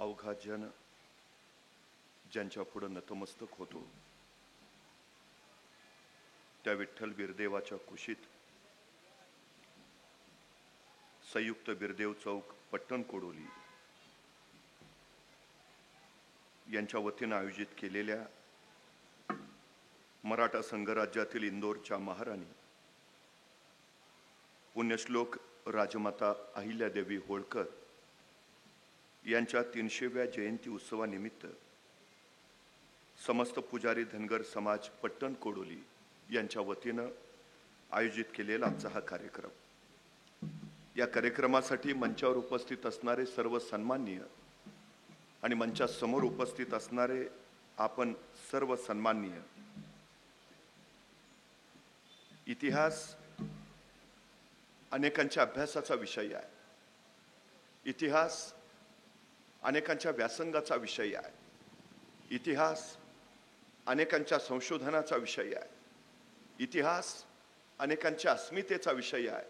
अवघा जन ज्यांच्या पुढे नतमस्तक होतो त्या विठ्ठल बिरदेवाच्या कुशीत संयुक्त बिरदेव चौक पट्टण कोडोली यांच्या वतीने आयोजित केलेल्या मराठा संघराज्यातील इंदोरच्या महाराणी पुण्यश्लोक राजमाता अहिल्यादेवी होळकर यांच्या 300व्या जयंती उत्सवानिमित्त समस्त पुजारी धनगर समाज पट्टण कोडोली यांच्या वतीने आयोजित केलेला आजचा हा कार्यक्रम। या कार्यक्रमासाठी मंचावर उपस्थित असणारे सर्व सन्माननीय आणि मंचासमोर उपस्थित असणारे आपण सर्व सन्माननीय, इतिहास अनेकांच्या अभ्यासाचा विषय आहे, इतिहास अनेकांच्या व्यासंगाचा विषय आहे, इतिहास अनेकांच्या संशोधनाचा विषय आहे, इतिहास अनेकांच्या अस्मितेचा विषय आहे,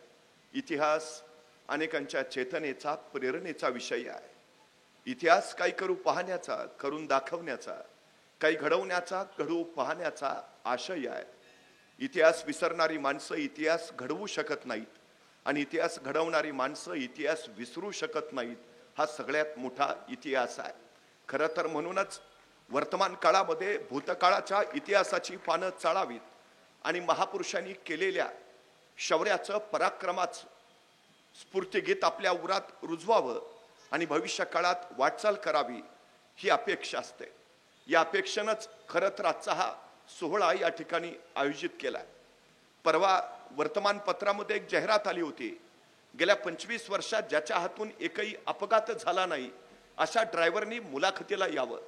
इतिहास अनेकांच्या चेतनेचा प्रेरणेचा विषय आहे। इतिहास काही करू पाहण्याचा, करून दाखवण्याचा, काही घडवण्याचा, घडवू पाहण्याचा आशय आहे। इतिहास विसरणारी माणसं इतिहास घडवू शकत नाहीत आणि इतिहास घडवणारी माणसं इतिहास विसरू शकत नाहीत। हा सगळ्यात मोठा इतिहास आहे। खरं तर म्हणूनच वर्तमान काळामध्ये भूतकाळाच्या इतिहासाची पानं चाळावीत आणि महापुरुषांनी केलेल्या शौर्याचं, पराक्रमाचं स्फूर्तिगीत आपल्या उरात रुजवावं आणि भविष्य काळात वाटचाल करावी ही अपेक्षा असते। या अपेक्षेनंच खरं तर आजचा हा सोहळा या ठिकाणी आयोजित केलाय। परवा वर्तमानपत्रामध्ये एक जाहिरात आली होती, गेल्या 25 वर्षात ज्याच्या हातून एकही अपघात झाला नाही अशा ड्रायव्हरनी मुलाखतीला यावं।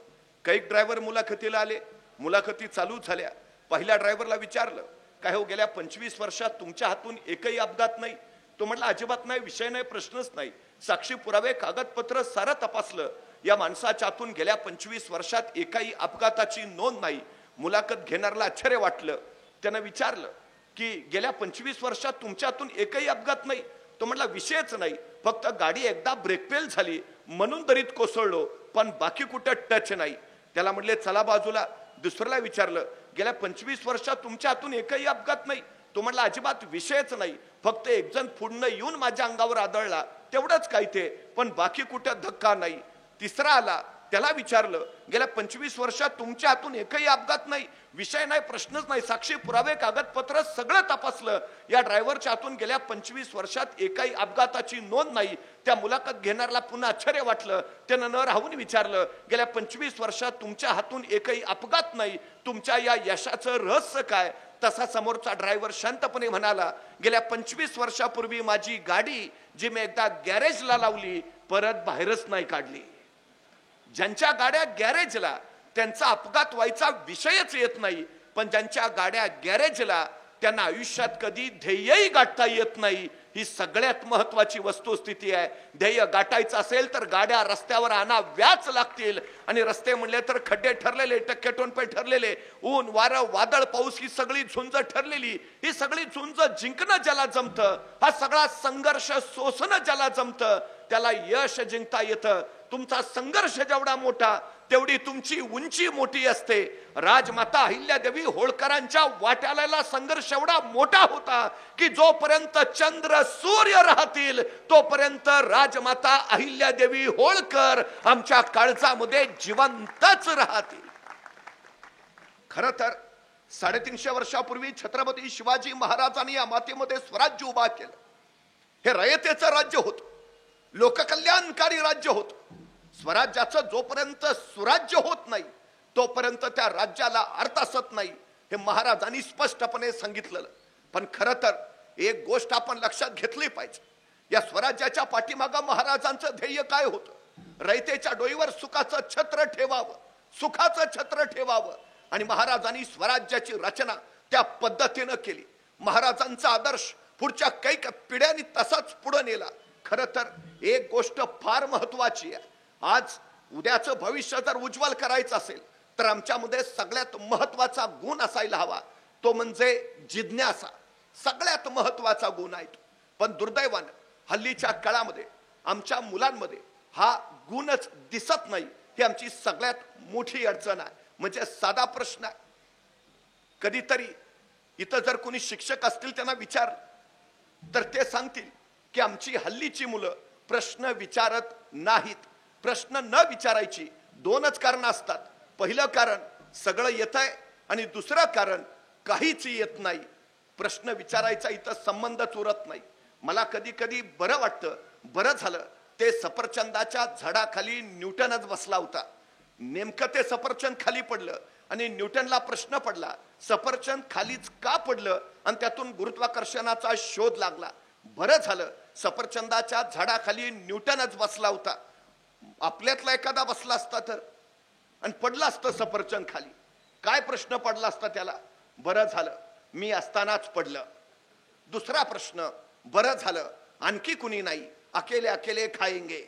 काही ड्रायव्हर मुलाखतीला आले, मुलाखती चालू झाल्या, पहिल्या ड्रायव्हरला विचारलं, काय हो गेल्या 25 वर्षात तुमच्या हातून एकही अपघात नाही? तो म्हटला अजिबात नाही, विषय नाही, प्रश्नच नाही, साक्षी पुरावे कागदपत्र सारं तपासलं, या माणसाच्या हातून गेल्या 25 वर्षात एकही अपघाताची नोंद नाही। मुलाखत घेणाऱ्याला आश्चर्य वाटलं, त्यानं विचारलं की गेल्या 25 वर्षात तुमच्या हातून एकही अपघात नाही? तो म्हटला विषयच नाही, फक्त गाडी एकदा ब्रेक फेल झाली म्हणून दरीत कोसळलो, पण बाकी कुठं टच नाही। त्याला म्हटले चला बाजूला। दुसऱ्याला विचारलं, गेल्या 25 वर्षात तुमच्या हातून एकही अपघात नाही? तो म्हटला अजिबात विषयच नाही, फक्त एक जण पुढनं येऊन माझ्या अंगावर आदळला तेवढंच काय ते, पण बाकी कुठं धक्का नाही। तिसरा आला, त्याला विचारलं, गेल्या 25 वर्षात तुमच्या हातून एकही अपघात नाही? विषय नाही, प्रश्नच नाही, साक्षी पुरावे कागदपत्र सगळं तपासलं, या ड्रायव्हरच्या हातून गेल्या 25 वर्षात एकही अपघाताची नोंद नाही। त्या मुलाखत घेणाऱ्याला पुन्हा आश्चर्य वाटलं, त्यानं न राहून विचारलं, गेल्या 25 वर्षात तुमच्या हातून एकही अपघात नाही, तुमच्या या यशाचं रहस्य काय? तसा समोरचा ड्रायव्हर शांतपणे म्हणाला, गेल्या 25 वर्षापूर्वी माझी गाडी जी मी एकदा गॅरेजला लावली परत बाहेरच नाही काढली। ज्यांच्या गाड्या गॅरेजला त्यांचा अपघात व्हायचा विषयच येत नाही, पण ज्यांच्या गाड्या गॅरेजला त्यांना आयुष्यात कधी ध्येयही गाठता येत नाही। ही सगळ्यात महत्वाची वस्तुस्थिती आहे। ध्येय गाठायचं असेल तर गाड्या रस्त्यावर आणाव्याच लागतील, आणि रस्ते म्हणले तर खड्डे ठरलेले, टक्के टोनपे ठरलेले, ऊन वारं वादळ पाऊस ही सगळी झुंज ठरलेली, ही सगळी झुंज जिंकणं ज्याला जमतं, हा सगळा संघर्ष सोसणं ज्याला जमतं, त्याला यश जिंकता येतं। तुमचा संघर्ष जेवढा मोठा तेवढी तुमची उंची मोठी असते। राजमाता अहिल्यादेवी होळकरांच्या वाट्याला संघर्ष एवढा मोठा होता की जोपर्यंत चंद्र सूर्य राहतील तोपर्यंत राजमाता अहिल्यादेवी होळकर आमच्या काळजामध्ये जिवंतच राहतील। खरं तर 350 वर्षापूर्वी छत्रपती शिवाजी महाराजांनी या मातेमध्ये स्वराज्य उभा केलं। हे रयतेचं राज्य होतं, लोककल्याणकारी राज्य होतं। स्वराज्याचं जोपर्यंत सुराज्य होत नाही तोपर्यंत त्या राज्याला अर्थ असत नाही, हे महाराजांनी स्पष्टपणे सांगितलेलं। पण खरं तर एक गोष्ट आपण लक्षात घेतली पाहिजे, या स्वराज्याच्या पाठीमागं महाराजांचं ध्येय काय होतं? रयतेच्या डोईवर सुखाचं छत्र ठेवावं, सुखाचं छत्र ठेवावं, आणि महाराजांनी स्वराज्याची रचना त्या पद्धतीनं केली। महाराजांचा आदर्श पुढच्या काही पिढ्यांनी तसाच पुढे नेला। खरं तर एक गोष्ट फार महत्वाची आहे, आज उद्याचं भविष्य जर उज्ज्वल करायचं असेल तर आमच्यामध्ये सगळ्यात महत्वाचा गुण असायला हवा, तो म्हणजे जिज्ञासा। सगळ्यात महत्वाचा गुण आहे तो। पण दुर्दैवानं हल्लीच्या काळामध्ये आमच्या मुलांमध्ये हा गुणच दिसत नाही, ही आमची सगळ्यात मोठी अडचण आहे. म्हणजे साधा प्रश्न आहे. कधीतरी इथं जर कोणी शिक्षक असतील त्यांना विचार तर ते सांगतील की आमची हल्लीची मुलं प्रश्न विचारत नाहीत. प्रश्न न विचारायची दोनच कारण असतात. पहिलं कारण सगळं येतंय आणि दुसरं कारण काहीच येत नाही. प्रश्न विचारायचा इथं संबंधच उरत नाही. मला कधी कधी बरं वाटतं, बरं झालं ते सफरचंदाच्या झाडाखाली न्यूटनच बसला होता. नेमकं ते सफरचंद खाली पडलं आणि न्यूटनला प्रश्न पडला, सफरचंद खालीच का पडलं, आणि त्यातून गुरुत्वाकर्षणाचा शोध लागला. बरं झालं सफरचंदाच्या झाडाखाली न्यूटनच बसला होता. आपल्यातला एखादा बसला असता तर आणि पडला असतं सफरचंद खाली, काय प्रश्न पडला असता त्याला? बरं झालं मी असतानाच पडलं. दुसरा प्रश्न, बरं झालं आणखी कुणी नाही, अकेले अकेले खाएंगे.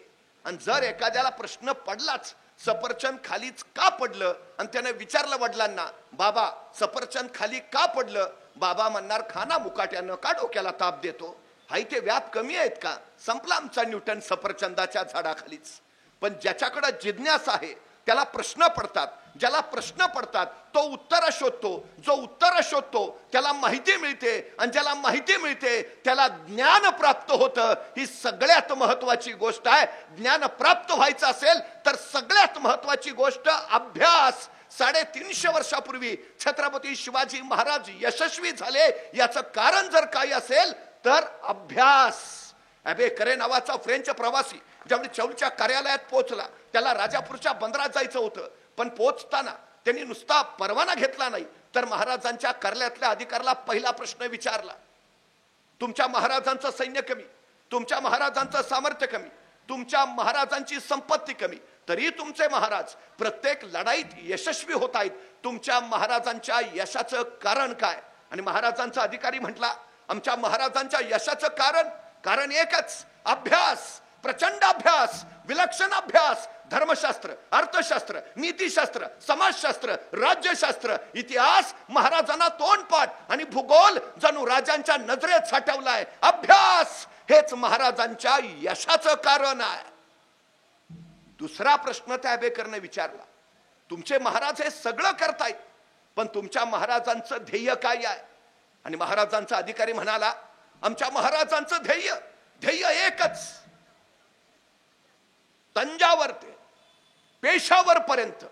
आणि जर एखाद्याला प्रश्न पडलाच सफरचंद खालीच का पडलं, आणि त्याने विचारलं वडिलांना, बाबा सफरचंद खाली का पडलं, बाबा म्हणणार खाना मुकाट्यानं का डोक्याला ताप देतो, हाय ते व्याप कमी आहेत का, संपला आमचा न्यूटन सफरचंदाच्या झाडाखालीच. पण ज्याच्याकडे जिज्ञासा आहे त्याला प्रश्न पडतात, ज्याला प्रश्न पडतात तो उत्तर शोधतो, जो उत्तर शोधतो त्याला माहिती मिळते, आणि ज्याला माहिती मिळते त्याला ज्ञान प्राप्त होतं. ही सगळ्यात महत्वाची गोष्ट आहे. ज्ञान प्राप्त व्हायचं असेल तर सगळ्यात महत्वाची गोष्ट अभ्यास. 350 वर्षापूर्वी छत्रपती शिवाजी महाराज यशस्वी झाले, याचं कारण जर काही असेल तर अभ्यास. अबे करे नावाचा फ्रेंच प्रवासी ज्यावेळी चौलच्या कार्यालयात पोहोचला, त्याला राजापूरच्या बंदरात जायचं होतं, पण पोहोचताना त्यांनी नुसता परवाना घेतला नाही, तर महाराजांच्या कार्यालयातल्या अधिकाऱ्याला पहिला प्रश्न विचारला, तुमच्या महाराजांचं सैन्य कमी, तुमच्या महाराजांचं सामर्थ्य कमी, तुमच्या महाराजांची संपत्ती कमी, तरी तुमचे महाराज प्रत्येक लढाईत यशस्वी होत आहेत, तुमच्या महाराजांच्या यशाचं कारण काय? आणि महाराजांचा अधिकारी म्हटला, आमच्या महाराजांच्या यशाचं कारण एकच, अभ्यास, प्रचंड अभ्यास, विलक्षण अभ्यास. धर्मशास्त्र, अर्थशास्त्र, नीतिशास्त्र, समाजशास्त्र, राज्यशास्त्र, इतिहास महाराजांना तोंडपाठ, आणि भूगोल जणू राजांच्या नजरेत साठवलाय. अभ्यास हेच महाराजांच्या यशाचं कारण आहे. दुसरा प्रश्न त्या आंबेडकरने विचारला, तुमचे महाराज हे सगळं करतायत, पण तुमच्या महाराजांचं ध्येय काय आहे? आणि महाराजांचा अधिकारी म्हणाला, आमच्या महाराजांचं ध्येय एकच, तंजावर ते पेशावर पर्यंत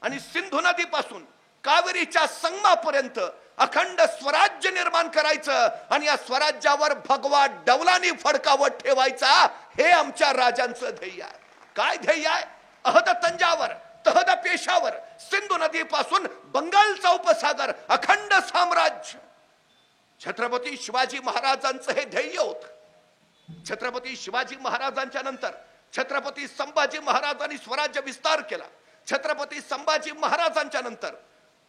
आणि सिंधू नदीपासून कावेरीच्या संगमापर्यंत अखंड स्वराज्य निर्माण करायचं, आणि या स्वराज्यावर भगवा डौलानी फडकावत ठेवायचा, हे आमच्या राजांचं ध्येय आहे. काय ध्येय आहे? अहद तंजावर, तहद पेशावर, सिंधू नदीपासून बंगालचा उपसागर, अखंड साम्राज्य. छत्रपती शिवाजी महाराजांचं हे ध्येय होतं. छत्रपती शिवाजी महाराजांच्या नंतर छत्रपती संभाजी महाराजांनी स्वराज्य विस्तार केला. छत्रपती संभाजी महाराजांच्या नंतर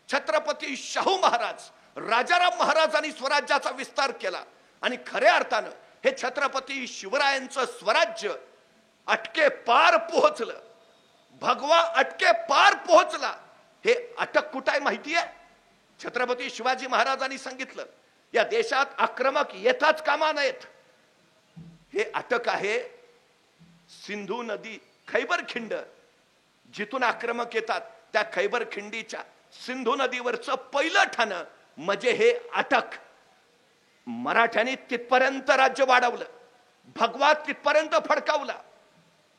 छत्रपती शाहू महाराज, राजाराम महाराजांनी स्वराज्याचा विस्तार केला. आणि खऱ्या अर्थानं हे छत्रपती शिवरायांचं स्वराज्य अटके पार पोहोचलं, भगवा अटके पार पोहोचला. हे अटक कुठं आहे माहिती आहे? छत्रपती शिवाजी महाराजांनी सांगितलं, या देशात आक्रमक येताच कामा नयेत. हे अटक आहे सिंधू नदी, खैबर खिंड, जिथून आक्रमक येतात त्या खैबर खिंडीच्या सिंधू नदीवरचं पहिलं ठाणं म्हणजे हे अटक. मराठ्यांनी तिथपर्यंत राज्य वाढवलं, भगवा तिथपर्यंत फडकावला.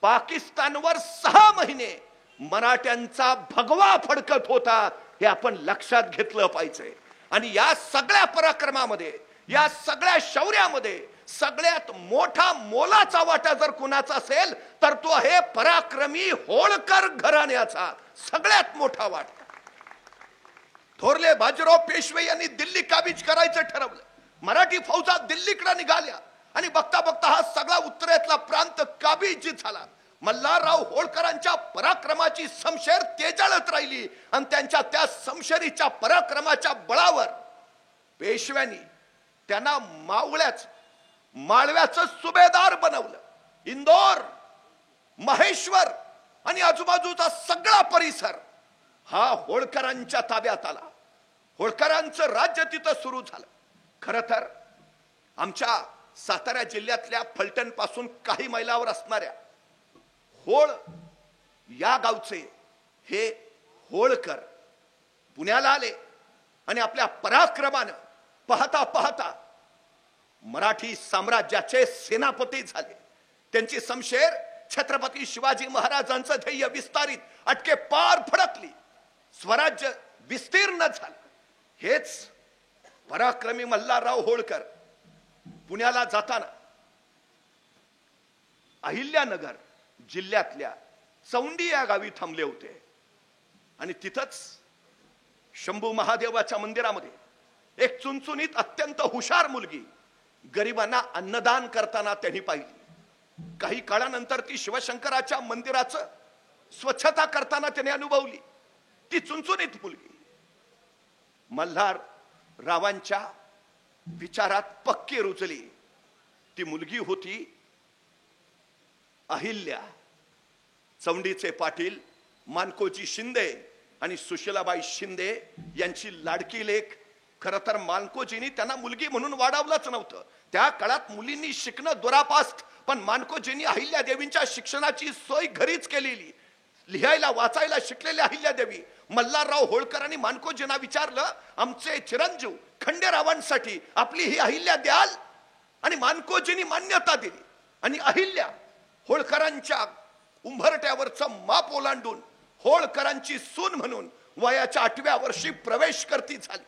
पाकिस्तानवर 6 महिने मराठ्यांचा भगवा फडकत होता, हे आपण लक्षात घेतलं पाहिजे. आणि या सगळ्या पराक्रमामध्ये, या सगळ्या शौर्यामध्ये सगळ्यात मोठा मोलाचा वाटा जर कुणाचा असेल तर तो आहे पराक्रमी होळकर घराण्याचा. सगळ्यात मोठा वाटा. थोरले बाजीराव पेशवे यांनी दिल्ली काबीज करायचं ठरवलं. मराठी फौजा दिल्लीकडे निघाल्या आणि बघता बघता हा सगळा उत्तरेतला प्रांत काबीज झाला. मल्हारराव होळकरांच्या पराक्रमाची समशेर तेजाळत राहिली, आणि त्यांच्या त्या समशेरीच्या पराक्रमाच्या बळावर पेशव्यांनी त्यांना माळव्याचं सुभेदार बनवलं. इंदोर, महेश्वर आणि आजूबाजूचा सगळा परिसर हा होळकरांच्या ताब्यात आला. होळकरांचं राज्य तिथं सुरू झालं. खरं तर आमच्या सातारा जिल्ह्यातल्या फलटण पासून काही मैलावर असणाऱ्या होळ या गावचे हे होळकर पुण्याला आले आणि आपल्या पराक्रमानं पाहता पाहता मराठी साम्राज्याचे सेनापती झाले. त्यांची शमशेर छत्रपती शिवाजी महाराजांचं ध्येय विस्तारित, अटके पार फडकली, स्वराज्य विस्तीर्ण झालं. हेच पराक्रमी मल्हारराव होळकर पुण्याला जाताना अहिल्यानगर जिल्ह्यातल्या चौंडी या गावी थांबले होते. आणि तिथंच शंभू महादेवाच्या मंदिरामध्ये एक चुनचुनीत अत्यंत हुशार मुलगी गरिबांना अन्नदान करताना त्यांनी पाहिली. काही काळानंतर ती शिवशंकराच्या मंदिराचं स्वच्छता करताना त्याने अनुभवली. ती चुनचुनीत मुलगी मल्हार रावांच्या विचारात पक्की रुजली. ती मुलगी होती अहिल्या. चौंडीचे पाटील मानकोजी शिंदे आणि सुशीलाबाई शिंदे यांची लाडकी लेक. खरं तर मानकोजींनी त्यांना मुलगी म्हणून वाढवलंच नव्हतं. त्या काळात मुलींनी शिकणं दुरापास्त, पण मानकोजींनी अहिल्यादेवींच्या शिक्षणाची सोय घरीच केलेली. लिहायला वाचायला शिकलेल्या अहिल्यादेवी मल्हारराव होळकरांनी मानकोजींना विचारलं, आमचे चिरंजीव खंडेरावांसाठी आपली ही अहिल्या द्याल? आणि मानकोजींनी मान्यता दिली. आणि अहिल्या होळकरांच्या उंबरट्यावरचं माप ओलांडून होळकरांची सून म्हणून वयाच्या 8व्या वर्षी प्रवेश करती झाली.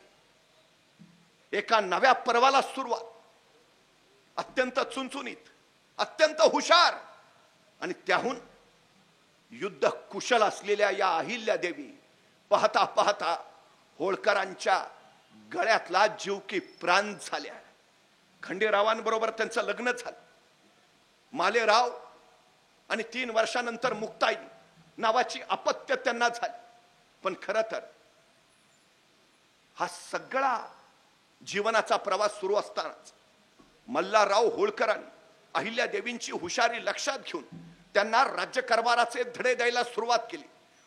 एका नव्या पर्वाला सुरुवात. अत्यंत चुनचुनीत, अत्यंत हुशार आणि त्याहून युद्ध कुशल असलेल्या या अहिल्या देवी पाहता पाहता होळकरांच्या गळ्यातला जीव की प्राण झाल्या. खंडेरावांबरोबर त्यांचं लग्न झालं. मालेराव आणि 3 वर्षानंतर मुक्ताई नावाची अपत्य त्यांना झाली. पण खरं तर हा सगळा जीवनाचा प्रवास सुरू असतानाच मल्हारराव होळकरांनी अहिल्यादेवींची हुशारी लक्षात घेऊन त्यांना राज्यकारभाराचे धडे द्यायला सुरुवात केली.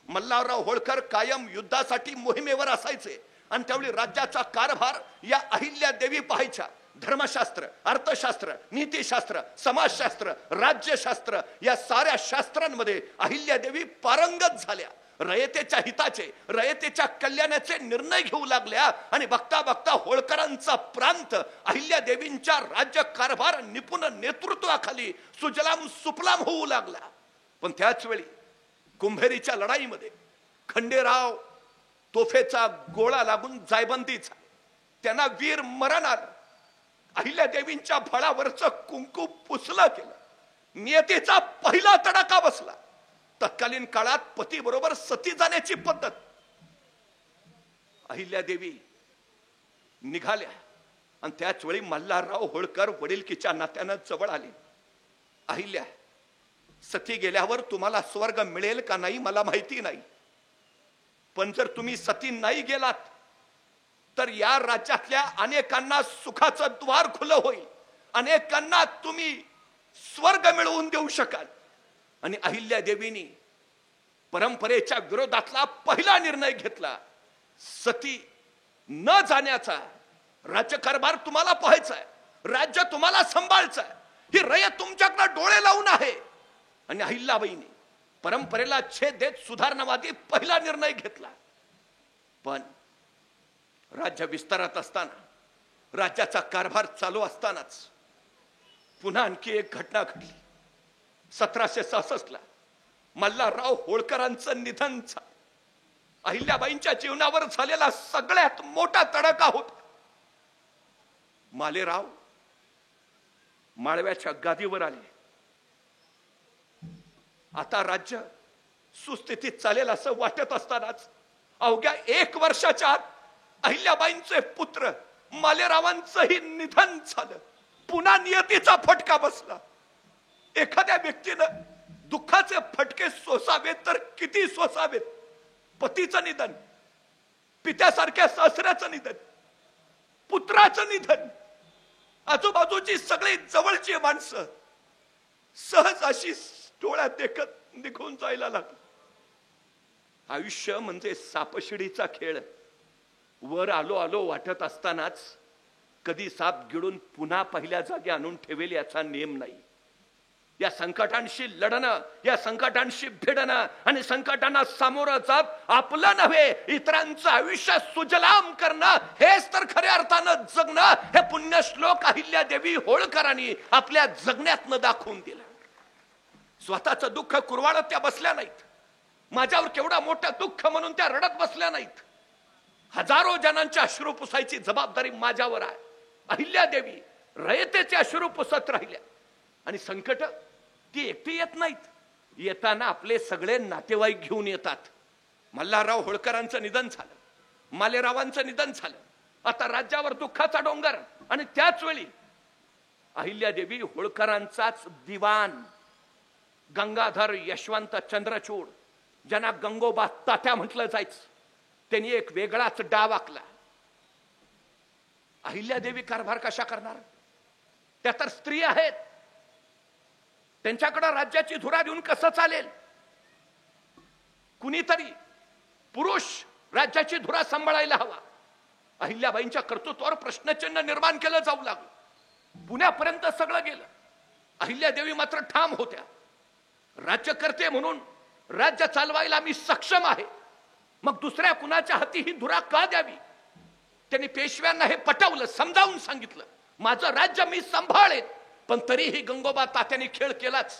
मल्हारराव होळकर कायम युद्धासाठी मोहिमेवर असायचे आणि त्यावेळी राज्याचा कारभार या अहिल्यादेवी पाहायच्या. धर्मशास्त्र, अर्थशास्त्र, नीतिशास्त्र, समाजशास्त्र, राज्यशास्त्र या साऱ्या शास्त्रांमध्ये अहिल्यादेवी पारंगत झाल्या. रयतेच्या हिताचे, रयतेच्या कल्याणाचे निर्णय घेऊ लागल्या. आणि बघता बघता होळकरांचा प्रांत अहिल्यादेवींच्या राज्य कारभार निपुण नेतृत्वाखाली सुजलाम सुफलाम होऊ लागला. पण त्याच वेळी कुंभेरीच्या लढाईमध्ये खंडेराव तोफेचा गोळा लागून जायबंदीचा, त्यांना वीर मरण आलं. अहिल्यादेवींच्या फळावरचं कुंकू पुसलं गेलं. नियतीचा पहिला तडाखा बसला. तत्कालीन काळात पती बरोबर सती जाण्याची पद्धत. अहिल्यादेवी निघाल्या आणि त्याच वेळी मल्हारराव होळकर वडिलकीच्या नात्यानं जवळ आले. अहिल्या, सती गेल्यावर तुम्हाला स्वर्ग मिळेल का नाही मला माहिती नाही, पण जर तुम्ही सती नाही गेलात तर या राज्यातल्या अनेकांना सुखाचं द्वार खुलं होईल. अनेकांना तुम्ही स्वर्ग मिळवून देऊ शकाल. आणि अहिल्यादेवींनी परंपरेच्या विरोधातला पहिला निर्णय घेतला. सती न जाण्याचा. राज्यकारभार तुम्हाला पाहायचा आहे, राज्य तुम्हाला सांभाळायचं आहे, ही रयत तुमच्याकडे डोळे लावून आहे. आणि अहिल्याबाईंनी परंपरेला छेद देत सुधारणावादी पहिला निर्णय घेतला. पण राज्य विस्तारत असताना, राज्याचा कारभार चालू असतानाच पुन्हा आणखी एक घटना घडली. 1766 ला मल्हारराव होळकरांचं निधन झालं. अहिल्याबाईंच्या जीवनावर झालेला सगळ्यात मोठा तडाखा होता. मालेराव माळव्याच्या गादीवर आले. आता राज्य सुस्थितीत चालेल असं वाटत असतानाच अवघ्या 1 वर्षाच्या आत अहिल्याबाईंचे पुत्र मालेरावांचंही निधन झालं. पुन्हा नियतीचा फटका बसला. एखाद्या व्यक्तीनं दुःखाचे फटके सोसावेत तर किती सोसावेत. पतीचं निधन, पित्यासारख्या सासऱ्याचं निधन, पुत्राचं निधन, आजूबाजूची सगळी जवळची माणसं सहज अशी डोळ्यात देखत निघून जायला लागली. आयुष्य म्हणजे सापशिडीचा खेळ. वर आलो आलो वाटत असतानाच कधी साप गिळून पुन्हा पहिल्या जागी आणून ठेवेल याचा नेम नाही. या संकटांशी लढणं, या संकटांशी भिडणं आणि संकटांना सामोरं जात आपलं नव्हे इतरांचं आयुष्य सुजलाम करणं, हेच तर खऱ्या अर्थानं जगणं. हे पुण्यश्लोक अहिल्यादेवी होळकरांनी आपल्या जगण्यातनं दाखवून दिलं. स्वतःचं दुःख कुरवाळत त्या बसल्या नाहीत. माझ्यावर केवढा मोठं दुःख म्हणून त्या रडत बसल्या नाहीत. हजारो जणांच्या अश्रू पुसायची जबाबदारी माझ्यावर आहे. अहिल्यादेवी रयतेचे अश्रू पुसत राहिल्या. आणि संकट ती एकटी येत नाहीत, येताना आपले सगळे नातेवाईक घेऊन येतात. मल्हारराव होळकरांचं निधन झालं, मालेरावांचं निधन झालं, आता राज्यावर दुःखाचा डोंगर. आणि त्याच वेळी अहिल्यादेवी होळकरांचाच दिवाण गंगाधर यशवंत चंद्रचूड, ज्यांना गंगोबा तात्या म्हटलं जायचं, त्यांनी एक वेगळाच डाव आखला. अहिल्यादेवी कारभार कशा करणार? त्या तर स्त्री आहेत, त्यांच्याकडे राज्याची धुरा देऊन कसं चालेल? कुणीतरी पुरुष राज्याची धुरा सांभाळायला हवा. अहिल्याबाईंच्या कर्तृत्वावर प्रश्नचिन्ह निर्माण केलं जाऊ लागलं. पुण्यापर्यंत सगळं गेलं. अहिल्यादेवी मात्र ठाम होत्या, राज्यकर्ते म्हणून राज्य चालवायला मी सक्षम आहे, मग दुसऱ्या कुणाच्या हाती ही धुरा का द्यावी? त्यांनी पेशव्यांना हे पटवलं, समजावून सांगितलं, माझं राज्य मी सांभाळेन. पण तरीही गंगोबा तात्यांनी खेळ केलाच.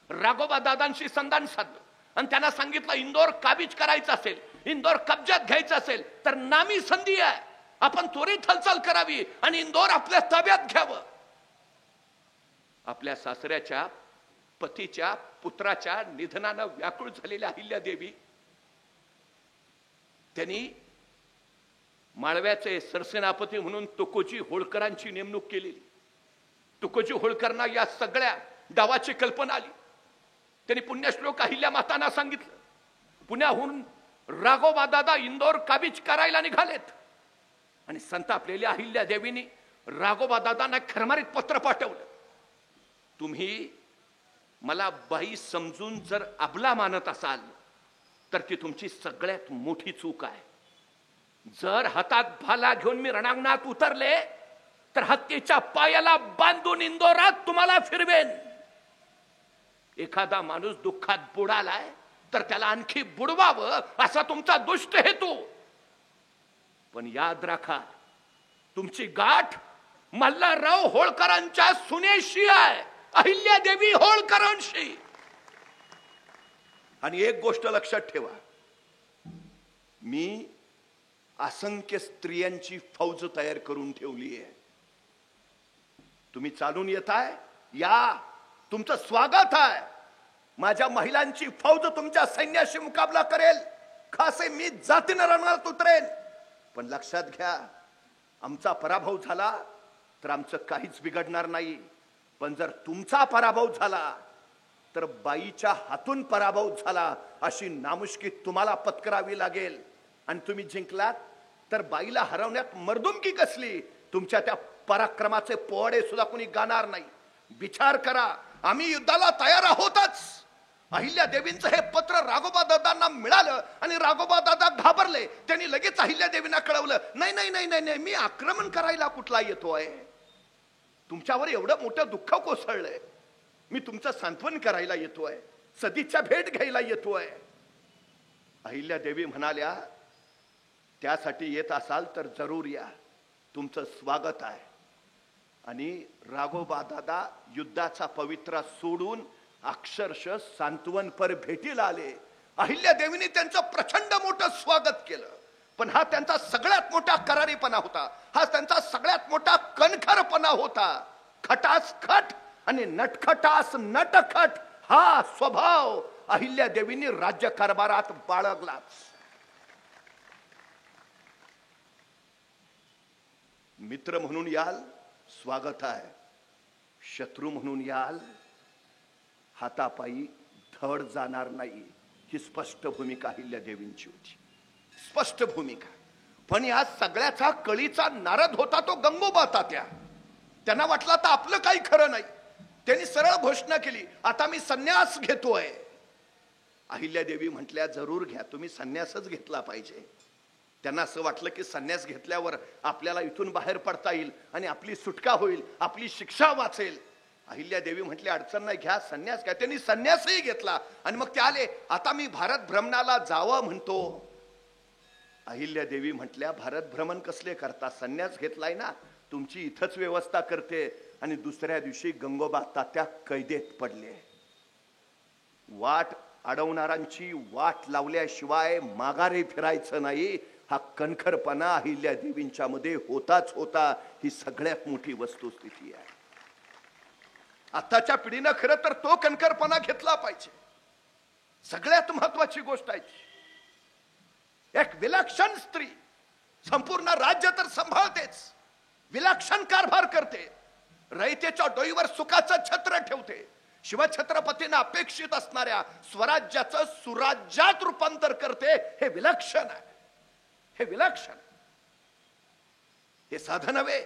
राघोबा दादांशी संधान साधलं आणि त्यांना सांगितलं, इंदोर काबीज करायचं असेल, इंदोर कब्जात घ्यायचं असेल तर नामी संधी आहे, आपण त्वरित हालचाल करावी आणि इंदोर आपल्या ताब्यात घ्यावं. आपल्या सासऱ्याच्या, पतीच्या, पुत्राच्या निधनानं व्याकुळ झालेल्या अहिल्यादेवी त्यांनी माळव्याचे सरसेनापती म्हणून तुकोजी होळकरांची नेमणूक केलेली. तुकोजी होळकरांना या सगळ्या डावाची कल्पना आली. त्यांनी पुण्यश्लोक अहिल्या मातांना सांगितलं. पुण्याहून राघोबा दादा इंदोर काबीज करायला निघालेत. आणि संतापलेल्या अहिल्यादेवींनी राघोबा दादांना खरमारीत पत्र पाठवलं, तुम्ही मला बाई समजून जर अबला मानत असाल तर ती तुमची सगळ्यात मोठी चूक आहे. जर हातात भाला घेऊन मी रणांगणात उतरले तर हत्तीच्या पायाला बांधून इंदोरात तुम्हाला फिरवेन. एखादा माणूस दुःखात बुडालाय तर त्याला आणखी बुडवावं असा तुमचा दुष्ट हेतू. पण याद राखा, तुमची गाठ मल्हारराव होळकरांच्या सुनेशी आहे, अहिल्यादेवी होळकरांशी. आणि एक गोष्ट लक्षात ठेवा, मी असंख्य स्त्रियांची फौज तयार करून ठेवली आहे. तुम्ही चालून येताय, या, तुमचं स्वागत आहे. माझ्या महिलांची फौज तुमच्या सैन्याशी मुकाबला करेल, खासे मी जातीनं रणात उतरेन. पण लक्षात घ्या, आमचा पराभव झाला तर आमचं काहीच बिघडणार नाही. पण जर तुमचा पराभव झाला तर बाईच्या हातून पराभव झाला अशी नामुष्की तुम्हाला पत्करावी लागेल. आणि तुम्ही जिंकलात तर बाईला हरवण्यात मर्दुमकी कसली? तुमच्या त्या पराक्रमाचे पोवाडे सुद्धा कोणी गाणार नाही. विचार करा, आम्ही युद्धाला तयार आहोतच. अहिल्यादेवींचं हे पत्र राघोबा दादांना मिळालं आणि राघोबा दादा घाबरले. त्यांनी लगेच अहिल्यादेवींना कळवलं, नाही नाही नाही नाही, मी आक्रमण करायला कुठला येतोय? तुमच्यावर एवढं मोठं दुःख कोसळलंय, मी तुमचं सांत्वन करायला येतोय, सदिच्छा भेट घ्यायला येतोय. अहिल्यादेवी म्हणाल्या, त्यासाठी येत असाल तर जरूर या, तुमचं स्वागत आहे. आणि राघोबा दादा युद्धाचा पवित्रा सोडून अक्षरशः सांत्वनपर भेटीला आले. अहिल्यादेवीने त्यांचं प्रचंड मोठं स्वागत केलं. पण हा त्यांचा सगळ्यात मोठा करारीपणा होता, हा त्यांचा सगळ्यात मोठा कणखरपणा होता. खटास खट आणि नटखटास नटखट हा स्वभाव अहिल्यादेवींनी राज्यकारभारात बाळगलाच. मित्र म्हणून याल, स्वागत आहे. शत्रू म्हणून याल, हातापायी धड जाणार नाही. ही स्पष्ट भूमिका अहिल्यादेवींची होती, स्पष्ट भूमिका. पण या सगळ्याचा कळीचा नारद होता तो गंगोबा तात्या. त्यांना वाटलं तर आपलं काही खरं नाही. त्यांनी सरळ घोषणा केली, आता मी संन्यास घेतोय. अहिल्यादेवी म्हटल्या, जरूर घ्या, तुम्ही संन्यासच घेतला पाहिजे. त्यांना असं वाटलं की संन्यास घेतल्यावर आपल्याला इथून बाहेर पडता येईल आणि आपली सुटका होईल, आपली शिक्षा वाचेल. अहिल्यादेवी म्हटले अडचण नाही, घ्या संन्यास घ्या. त्यांनी संन्यासही घेतला आणि मग ते आले, आता मी भारत भ्रमणाला जावं म्हणतो. अहिल्यादेवी म्हटल्या भारत भ्रमण कसले करता, संन्यास घेतलाय ना, तुमची इथंच व्यवस्था करते. आणि दुसऱ्या दिवशी गंगोबा तात्या कैदेत पडले. वाट अडवणाऱ्यांची वाट लावल्याशिवाय माघारी फिरायचं नाही, हा कणखरपणा अहिल्यादेवींच्या मध्ये होताच होता. ही सगळ्यात मोठी वस्तुस्थिती आहे. आताच्या पिढीनं खरं तर तो कणखरपणा घेतला पाहिजे. सगळ्यात महत्वाची गोष्ट आहे, एक विलक्षण स्त्री संपूर्ण राज्य तर सांभाळतेच, विलक्षण कारभार करते, रयतेच्या डोईवर सुखाचं छत्र ठेवते, शिवछत्रपतींना अपेक्षित असणाऱ्या स्वराज्याचं सुराज्यात रूपांतर करते. हे विलक्षण आहे, हे विलक्षण, हे साधं नव्हे.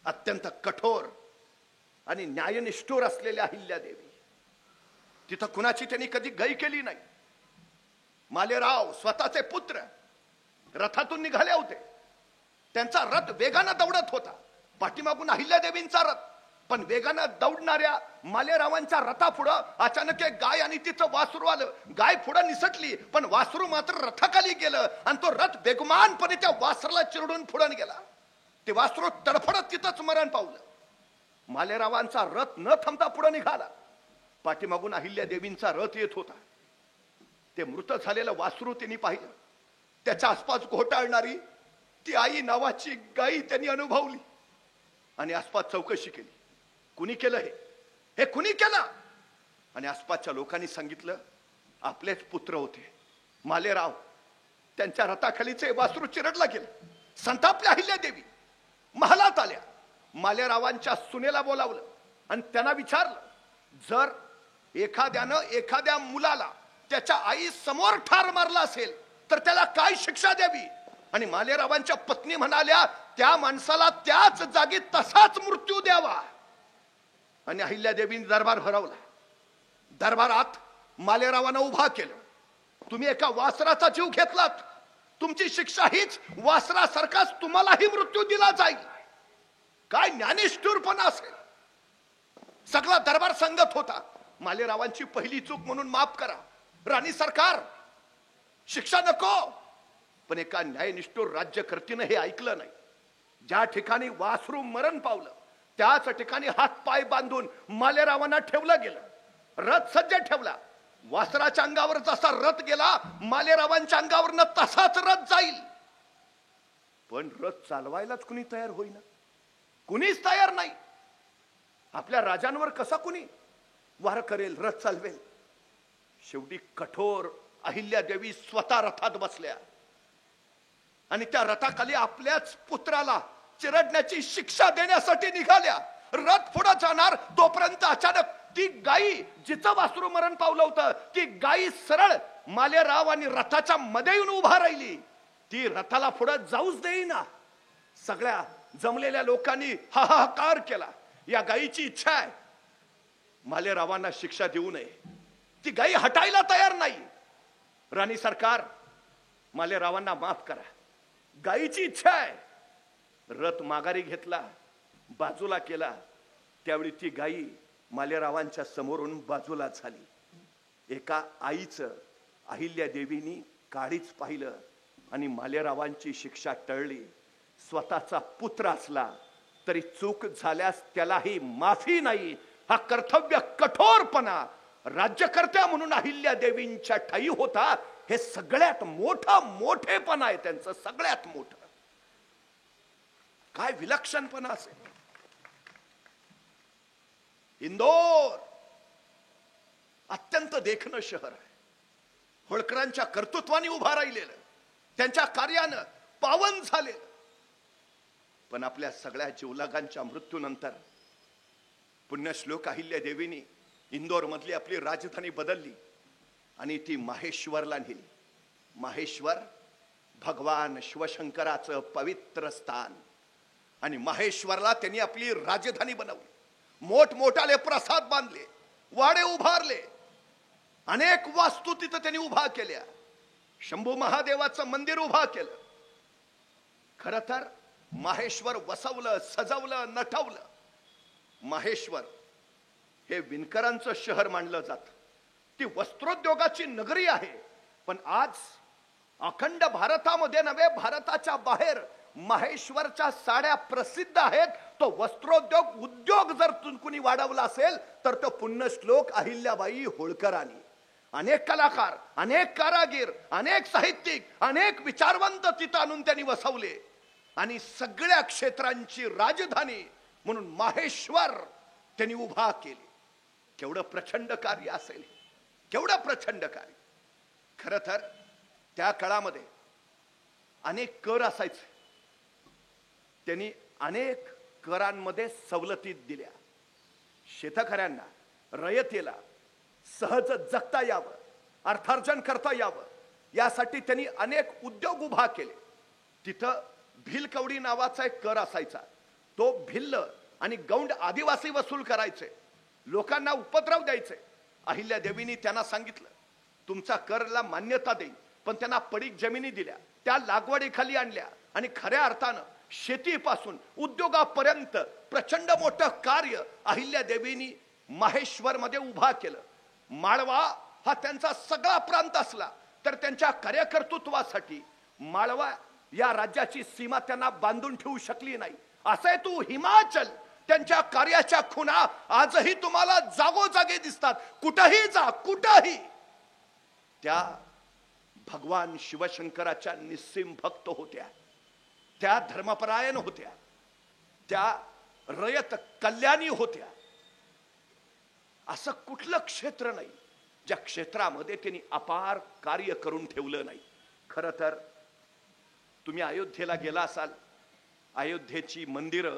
अत्यंत कठोर आणि न्यायनिष्ठूर असलेल्या अहिल्यादेवी, तिथं कुणाची त्यांनी कधी गय केली नाही. मालेराव स्वतःचे पुत्र रथातून निघाले होते. त्यांचा रथ वेगानं दौडत होता, पाठीमागून अहिल्यादेवींचा रथ. पण वेगानं दौडणाऱ्या मालेरावांच्या रथापुढं अचानक एक गाय आणि तिचं वासरू आलं. गाय पुढं निसटली, पण वासरू मात्र रथाखाली गेलं आणि तो रथ बेगमानपणे त्या वासराला चिरडून पुढं गेला. ते वासरू तडफडत तिथंच मरण पावलं. मालेरावांचा रथ न थांबता पुढे निघाला. पाठीमागून अहिल्यादेवींचा रथ येत होता. ते मृत झालेलं वासरू त्यांनी पाहिलं. त्याच्या आसपास घोटाळणारी ती आई नावाची गायी त्यांनी अनुभवली आणि आसपास चौकशी केली. कुणी केलं हे कुणी केलं? आणि आसपासच्या लोकांनी सांगितलं, आपलेच पुत्र होते मालेराव, त्यांच्या रथाखालीचे वासरू चिरडला गेलं. संतापल्या अहिल्यादेवी महालात आल्या. मालेरावांच्या सुनेला बोलावलं आणि त्यांना विचारलं, जर एखाद्या मुलाला त्याच्या आई समोर ठार मारला असेल तर त्याला काय शिक्षा द्यावी? आणि मालेरावांच्या पत्नी म्हणाल्या, त्या माणसाला त्याच जागी तसाच मृत्यू द्यावा. आणि अहिल्यादेवींनी दरबार भरवला. दरबारात मालेरावांना उभा केलं. तुम्ही एका वासराचा जीव घेतलात, तुमची शिक्षा हीच, वासरासारखाच तुम्हालाही मृत्यू दिला जाईल. काय ज्ञानिष्ठुरपणा असेल. सगळा दरबार सांगत होता, मालेरावांची पहिली चूक म्हणून माफ करा, राणी सरकार, शिक्षा नको. पण एका न्यायनिष्ठुर राज्यकर्तीनं हे ऐकलं नाही. ज्या ठिकाणी वासरू मरण पावलं त्याच ठिकाणी हात पाय बांधून मालेरावांना ठेवलं गेलं. रथ सज्ज ठेवला. वासराच्या अंगावर जसा रथ गेला, मालेरावांच्या अंगावरनं तसाच रथ जाईल. पण रथ चालवायलाच कुणी तयार होईना, कुणीच तयार नाही. आपल्या राजांवर कसा कुणी वार करेल, रथ चालवेल? शेवटी कठोर अहिल्यादेवी स्वतः रथात बसल्या आणि त्या रथाखाली आपल्याच पुत्राला चिरडण्याची शिक्षा देण्यासाठी निघाल्या. रथ पुढे जाणार तोपर्यंत अचानक ती गायी, जिचं वासरू मरण पावलं होतं, ती गायी सरळ मालेराव आणि रथाच्या मध्ये येऊन उभा राहिली. ती रथाला पुढे जाऊच देईना. सगळ्या जमलेल्या लोकांनी हाहाकार केला. या गायीची इच्छा आहे मालेरावांना शिक्षा देऊ नये. ती गायी हटायला तयार नाही. राणी सरकार, मालेरावांना माफ करा, गायीची इच्छा आहे. रथ माघारी घेतला, बाजूला केला. त्यावेळी ती गायी मालेरावांच्या समोरून बाजूला झाली. एका आईचं अहिल्यादेवींनी काळीच पाहिलं आणि मालेरावांची शिक्षा टळली. स्वतःचा पुत्र असला तरी चूक झाल्यास त्यालाही माफी नाही. हा कर्तव्य कठोरपणा राज्यकर्त्या म्हणून अहिल्यादेवींच्या ठाई होता. हे सगळ्यात मोठेपणा आहे त्यांचं, सगळ्यात मोठं. काय विलक्षणपणा असेल. इंदोर अत्यंत देखणं शहर आहे. होळकरांच्या कर्तृत्वाने उभा राहिलेलं, त्यांच्या कार्यानं पावन झालेलं. पण आपल्या सगळ्या जीवलगांच्या मृत्यूनंतर पुण्यश्लोक अहिल्यादेवींनी इंदोर मधली आपली राजधानी बदलली आणि ती माहेश्वरला नेली. माहेश्वर भगवान शिवशंकराचं पवित्र स्थान. आणि माहेश्वरला त्यांनी आपली राजधानी बनवली. मोठमोठाले प्रसाद बांधले, वाडे उभारले, अनेक वास्तू तिथं त्यांनी उभा केल्या. शंभू महादेवाचं मंदिर उभा केलं. खरं तर माहेश्वर वसवलं, सजवलं, नटवलं. माहेश्वर हे विणकरांचं शहर मानलं जातं. ती वस्त्रोद्योगाची नगरी आहे. पण आज अखंड भारतामध्ये नव्हे, भारताच्या बाहेर माहेश्वरच्या साड्या प्रसिद्ध आहेत. तो वस्त्रोद्योग उद्योग जर कुणी वाढवला असेल तर तो पुण्यश्लोक अहिल्याबाई होळकरांनी. अनेक कलाकार, अनेक कारागीर, अनेक साहित्यिक, अनेक विचारवंत तिथं आणून त्यांनी वसवले आणि सगळ्या क्षेत्रांची राजधानी म्हणून माहेश्वर त्यांनी उभा केली. केवढं प्रचंड कार्य असेल, केवढं प्रचंड कार्य. खरं तर त्या काळामध्ये अनेक कर असायचे. त्यांनी अनेक करांमध्ये सवलती दिल्या. शेतकऱ्यांना, रयतेला सहज जगता यावं, अर्थार्जन करता यावं यासाठी त्यांनी अनेक उद्योग उभा केले. तिथं भिलकवडी नावाचा एक कर असायचा. तो भिल्ल आणि गौंड आदिवासी वसूल करायचे, लोकांना उपद्रव द्यायचे. अहिल्या देवींनी त्यांना सांगितलं तुमचा करला मान्यता देईल, पण त्यांना पडीक जमिनी दिल्या, त्या लागवडीखाली आणल्या आणि खऱ्या अर्थानं शेतीपासून उद्योगापर्यंत प्रचंड मोठं कार्य अहिल्या देवींनी माहेश्वर मध्ये उभा केलं. माळवा हा त्यांचा सगळा प्रांत असला तर त्यांच्या कार्यकर्तृत्वासाठी माळवा या राज्याची सीमा त्यांना बांधून ठेवू शकली नाही. असे तू हिमाचल, त्यांच्या कार्याच्या खुणा आजही तुम्हाला जागोजागी दिसतात. कुठेही जा, कुठेही. त्या भगवान शिवशंकराच्या निस्सीम भक्त होत्या, त्या धर्मपरायण होत्या, त्या रयत कल्याणी होत्या. असं कुठलं क्षेत्र नाही ज्या क्षेत्रामध्ये त्यांनी अपार कार्य करून ठेवलं नाही. खरं तर तुम्ही अयोध्येला गेला असाल, अयोध्येची मंदिरं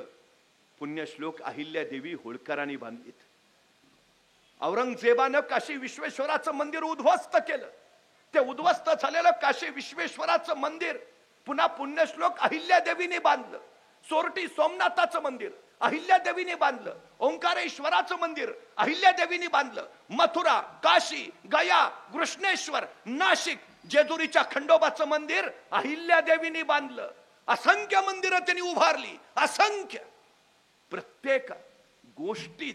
पुण्यश्लोक अहिल्या देवी होळकरांनी बांधलीत. औरंगजेबानं काशी विश्वेश्वराचं मंदिर उद्ध्वस्त केलं. ते उद्ध्वस्त झालेलं काशी विश्वेश्वराचं मंदिर पुन्हा पुण्यश्लोक अहिल्या देवीने बांधलं. सोरटी सोमनाथाचं मंदिर अहिल्या देवीने बांधलं. ओंकारेश्वराचं मंदिर अहिल्या देवीने बांधलं. मथुरा, काशी, गया, कृष्णेश्वर, नाशिक, जेजुरीच्या खंडोबाचं मंदिर अहिल्या देवीने बांधलं. असंख्य मंदिरं त्यांनी उभारली, असंख्य. प्रत्येक गोष्टीत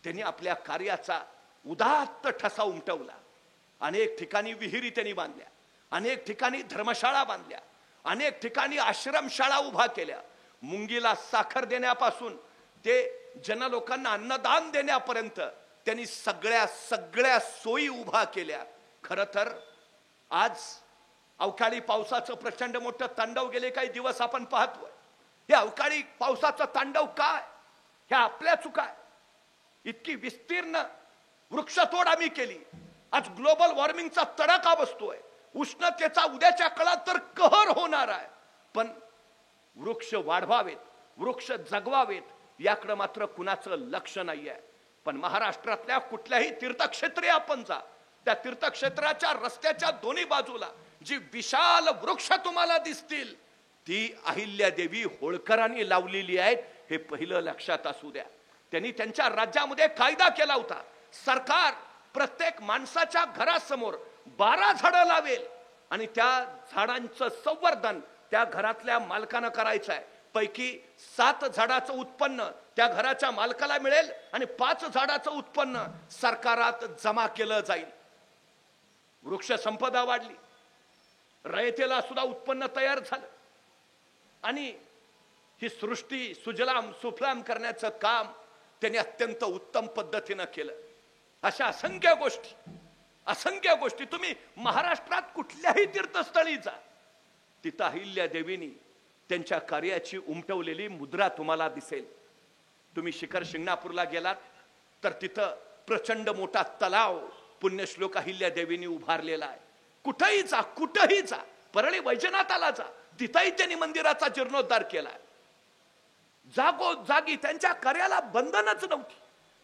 त्यांनी आपल्या कार्याचा उदात्त ठसा उमटवला. अनेक ठिकाणी विहिरी त्यांनी बांधल्या, अनेक ठिकाणी धर्मशाळा बांधल्या, अनेक ठिकाणी आश्रमशाळा उभा केल्या. मुंगीला साखर देण्यापासून ते जनलोकांना अन्नदान देण्यापर्यंत त्यांनी सगळ्या सोयी उभा केल्या. खरं तर आज अवकाळी पावसाचं प्रचंड मोठं तांडव गेले काही दिवस आपण पाहतोय. हे अवकाळी पावसाचं तांडव काय? ह्या आपल्या चुका. इतकी विस्तीर्ण वृक्षतोड आम्ही केली. आज ग्लोबल वॉर्मिंगचा तडाखा बसतोय. उष्णतेचा उद्याच्या काळात तर कहर होणार आहे. पण वृक्ष वाढवावेत, वृक्ष जगवावेत याकडे मात्र कुणाचं लक्ष नाहीये. पण महाराष्ट्रातल्या कुठल्याही तीर्थक्षेत्री आपण जा, त्या तीर्थक्षेत्राच्या रस्त्याच्या दोन्ही बाजूला जी विशाल वृक्ष तुम्हाला दिसतील ती अहिल्या देवी होळकरांनी लावलेली आहेत. हे पहिलं लक्षात असू द्या. त्यांनी त्यांच्या राज्यामध्ये कायदा केला होता. सरकार प्रत्येक माणसाच्या घरासमोर 12 झाडं लावेल आणि त्या झाडांचं संवर्धन त्या घरातल्या मालकानं करायचं आहे. पैकी 7 झाडाचं उत्पन्न त्या घराच्या मालकाला मिळेल आणि 5 झाडाचं उत्पन्न सरकारात जमा केलं जाईल. वृक्ष संपदा वाढली, रयतेला सुद्धा उत्पन्न तयार झालं आणि ही सृष्टी सुजलाम सुफलाम करण्याचं काम त्यांनी अत्यंत उत्तम पद्धतीनं केलं. अशा असंख्य गोष्टी तुम्ही महाराष्ट्रात कुठल्याही तीर्थस्थळी जा, तिथं अहिल्या देवीनी त्यांच्या कार्याची उमटवलेली मुद्रा तुम्हाला दिसेल. तुम्ही शिखर शिंगणापूरला गेलात तर तिथं प्रचंड मोठा तलाव पुण्यश्लोक अहिल्या देवीनी उभारलेला आहे. कुठेही जा, परळी वैजनाथाला जा, तिथंही त्यांनी मंदिराचा जीर्णोद्धार केलाय. जागोजागी त्यांच्या कार्याला बंधनच नव्हती,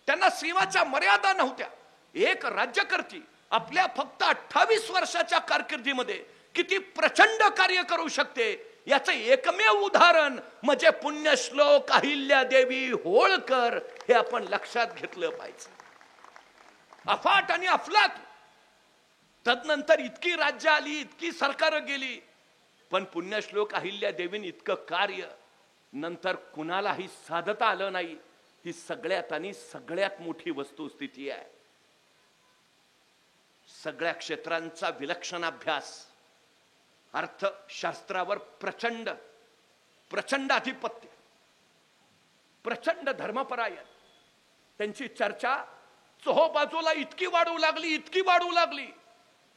त्यांना सीमाच्या मर्यादा नव्हत्या. एक राज्यकर्ती आपल्या फक्त 28 वर्षाच्या कारकिर्दीमध्ये किती प्रचंड कार्य करू शकते याचं एकमेव उदाहरण म्हणजे पुण्यश्लोक अहिल्या देवी होळकर. हे आपण लक्षात घेतलं पाहिजे. अफाट आणि अफलात. तदनंतर इतकी राज्य आली, इतकी सरकार गेली, पण पुण्यश्लोक अहिल्या देवीने इतकं कार्य नंतर कुणालाही साधता आलं नाही. ही सगळ्यात आणि सगळ्यात मोठी वस्तुस्थिती आहे. सगळ्या क्षेत्रांचा विलक्षण अभ्यास, अर्थशास्त्रावर प्रचंड प्रचंड आधिपत्य, प्रचंड धर्मपरायण, त्यांची चर्चा चोहोबाजूला इतकी वाढू लागली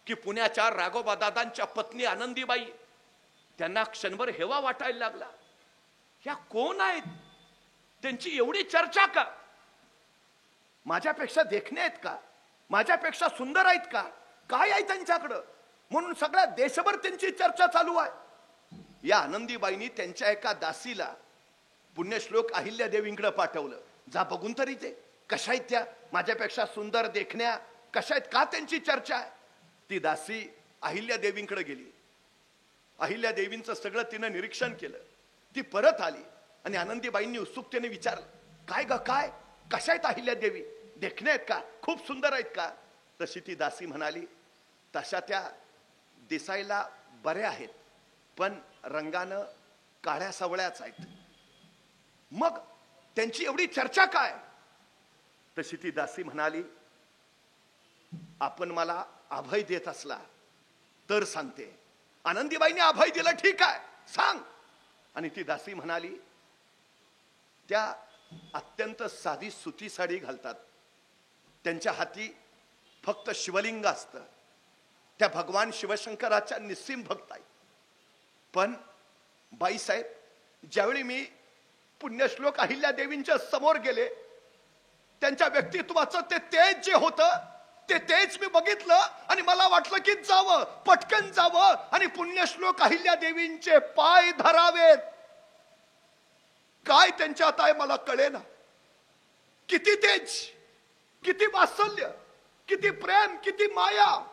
की पुण्याच्या राघोबादादांच्या पत्नी आनंदीबाई त्यांना क्षणभर हेवा वाटायला लागला. ह्या कोण आहेत? त्यांची एवढी चर्चा का? माझ्यापेक्षा देखणे आहेत का? माझ्यापेक्षा सुंदर आहेत का? काय आहे त्यांच्याकडं? म्हणून सगळ्या देशभर त्यांची चर्चा चालू आहे. या आनंदीबाईंनी त्यांच्या एका दासीला पुण्यश्लोक अहिल्यादेवींकडे पाठवलं. जा बघून तरी ते कशा आहेत, त्या माझ्यापेक्षा सुंदर देखण्या कशा आहेत, का त्यांची चर्चा आहे. ती दासी अहिल्यादेवींकडे गेली. अहिल्यादेवींचं सगळं तिनं निरीक्षण केलं. ती परत आली आणि आनंदीबाईंनी उत्सुकतेने विचारलं, काय ग काय, कशा आहेत अहिल्यादेवी? देखणे आहेत का? खूप सुंदर आहेत का? तशी ती दासी म्हणाली, तशा त्या दिसायला बऱ्या आहेत, पण रंगानं काळ्या सावळ्याच आहेत. मग त्यांची एवढी चर्चा काय? तशी ती दासी म्हणाली, आपण मला अभय देत असला तर सांगते. आनंदीबाईंनी अभय दिलं, ठीक आहे सांग. आणि ती दासी म्हणाली, त्या अत्यंत साधी सुती साडी घालतात, त्यांच्या हाती फक्त शिवलिंग असतं, त्या भगवान शिवशंकराच्या निस्सीम भक्त आहेत. पण बाईसाहेब, ज्यावेळी मी पुण्यश्लोक अहिल्यादेवींच्या समोर गेले, त्यांच्या व्यक्तित्वाचं ते तेज जे होतं ते तेज मी बघितलं आणि मला वाटलं की जावं, पटकन जावं आणि पुण्यश्लोक अहिल्यादेवींचे पाय धरावेत. काय त्यांच्यात आहे मला कळेना. किती तेज, किती वात्सल्य, किती प्रेम, किती माया.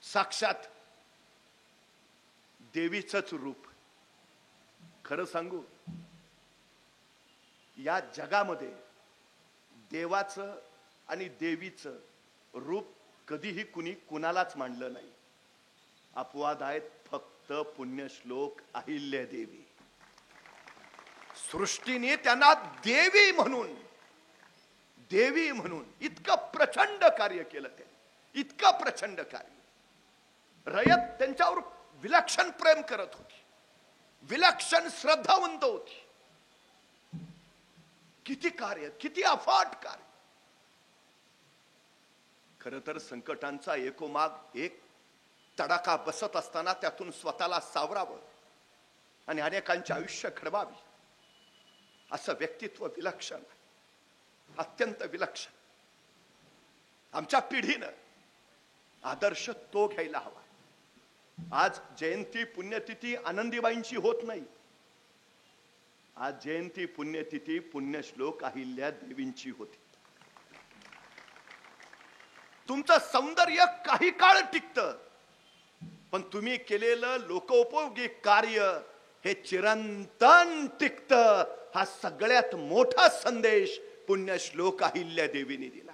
साक्षात देवीचंच रूप. खरं सांगू, या जगामध्ये देवाचं आणि देवीचं रूप कधीही कुणी कुणालाच मांडलं नाही. अपवाद आहेत फक्त पुण्यश्लोक अहिल्यादेवी. सृष्टीने त्यांना देवी म्हणून इतकं प्रचंड कार्य केलं. त्यांनी इतकं प्रचंड कार्य. रयत त्यांच्यावर विलक्षण प्रेम करत होती, विलक्षण श्रद्धावंत होती. किती कार्य, किती अफाट कार्य. खर तर संकटांचा एकोमाग एक तडाखा बसत असताना त्यातून स्वतःला सावरावं आणि अनेकांचे आयुष्य घडवावी, असं व्यक्तित्व विलक्षण, अत्यंत विलक्षण. आमच्या पिढीनं आदर्श तो घ्यायला हवा. आज जयंती पुण्यतिथी आनंदीबाईंची होत नाही. आज जयंती पुण्यतिथी पुण्यश्लोक अहिल्यादेवींची होती. तुमचं सौंदर्य काही काळ टिकतं, पण तुम्ही केलेलं लोकोपयोगी कार्य हे चिरंतन टिकतं. हा सगळ्यात मोठा संदेश पुण्यश्लोक अहिल्यादेवींनी दिला.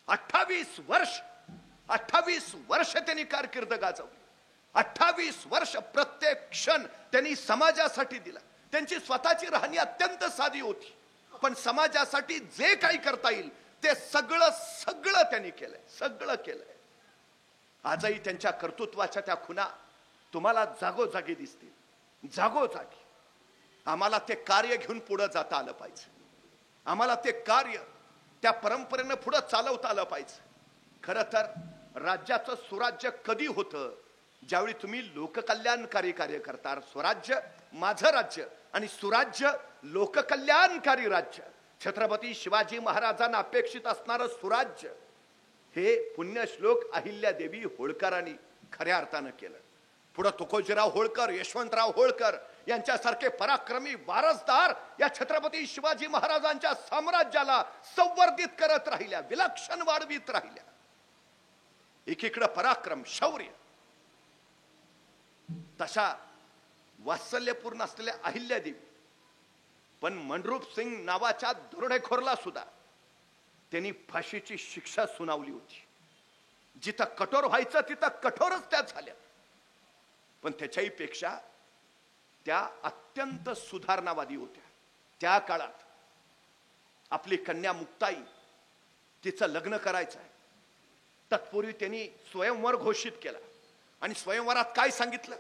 28 वर्ष त्यांनी कारकीर्द गाजवली. 28 वर्ष प्रत्येक क्षण त्यांनी समाजासाठी दिला. त्यांची स्वतःची राहणी अत्यंत साधी होती, पण समाजासाठी जे काही करता येईल ते सगळं त्यांनी केलंय, सगळं केलंय. आजही त्यांच्या कर्तृत्वाच्या त्या खुणा तुम्हाला जागोजागी दिसतील, जागोजागी. आम्हाला ते कार्य घेऊन पुढे जाता आलं पाहिजे. आम्हाला ते कार्य त्या परंपरेनं पुढे चालवता आलं पाहिजे. खरं तर राज्याचं सुराज्य कधी होतं? ज्यावेळी तुम्ही लोककल्याणकारी कार्य करता. स्वराज्य माझं राज्य आणि सुराज्य लोककल्याणकारी राज्य. छत्रपती शिवाजी महाराजांना अपेक्षित असणारं सुराज्य हे पुण्यश्लोक अहिल्यादेवी होळकरांनी खऱ्या अर्थानं केलं. पुढे तुकोजीराव होळकर, यशवंतराव होळकर यांच्यासारखे पराक्रमी वारसदार या छत्रपती शिवाजी महाराजांच्या साम्राज्याला संवर्धित करत राहिल्या, विलक्षण वाढवित राहिल्या. एकीकडे पराक्रम, शौर्य, तशा वात्सल्यपूर्ण असलेल्या अहिल्यादेवी. पण मनरूप सिंग नावाच्या दरोडेखोरला सुद्धा त्यांनी फाशीची शिक्षा सुनावली होती. जिथं कठोर व्हायचं तिथं कठोरच त्या झाल्या. पण त्याच्याही पेक्षा त्या अत्यंत सुधारणावादी होत्या. त्या काळात आपली कन्या मुक्ताई, तिचं लग्न करायचं आहे. तत्पूर्वी त्यांनी स्वयंवर घोषित केला. आणि स्वयंवरात काय सांगितलं?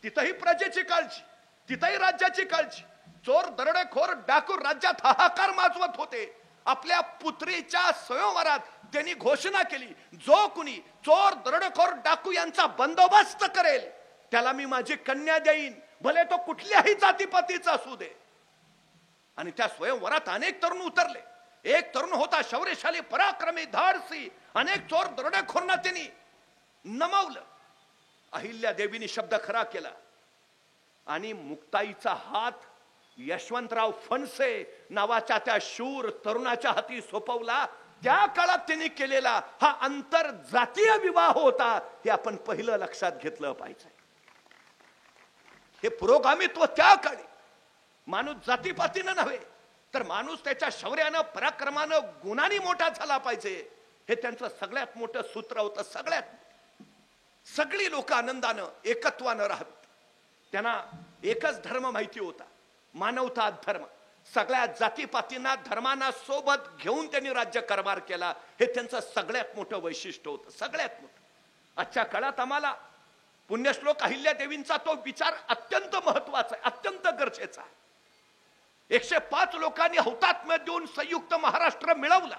तिथंही प्रजेची काळजी, तिथंही राज्याची काळजी. चोर, दरोडेखोर, डाकू राज्यात हाहाकार माजवत होते. आपल्या पुत्रीच्या स्वयंवरात त्यांनी घोषणा केली, जो कुणी चोर, दरोडेखोर, डाकू यांचा बंदोबस्त करेल त्याला मी माझी कन्या देईन, भले तो कुठल्याही जातीपातीचा असू दे. आणि त्या स्वयंवरात अनेक तरुण उतरले. एक तरुण होता शौर्यशाली, पराक्रमी, धाडसी. अनेक चोर, दरोडेखोरांना त्यांनी नमवलं. अहिल्या देवीने शब्द खरा केला आणि मुक्ताईचा हात यशवंतराव फणसे नावाच्या त्या शूर तरुणाच्या हाती सोपवला. त्या काळात त्यांनी केलेला हा आंतरजातीय विवाह होता, हे आपण पहिलं लक्षात घेतलं पाहिजे. हे पुरोगामित्व त्या काळी. माणूस जातीपातीनं नव्हे, तर माणूस त्याच्या शौर्यानं, पराक्रमानं, गुणांनी मोठा झाला पाहिजे, हे त्यांचं सगळ्यात मोठं सूत्र होतं. सगळी लोक आनंदानं, एकत्वानं राहत. त्यांना एकच धर्म माहिती होता, मानवता धर्म. सगळ्या जातीपातींना, धर्मांना सोबत घेऊन त्यांनी राज्य कारभार केला. हे त्यांचं सगळ्यात मोठं वैशिष्ट्य होतं, सगळ्यात मोठं. आजच्या काळात आम्हाला पुण्यश्लोक अहिल्या देवींचा तो विचार अत्यंत महत्वाचा आहे, अत्यंत गरजेचा आहे. 105 लोकांनी हौतात्म्य देऊन संयुक्त महाराष्ट्र मिळवला.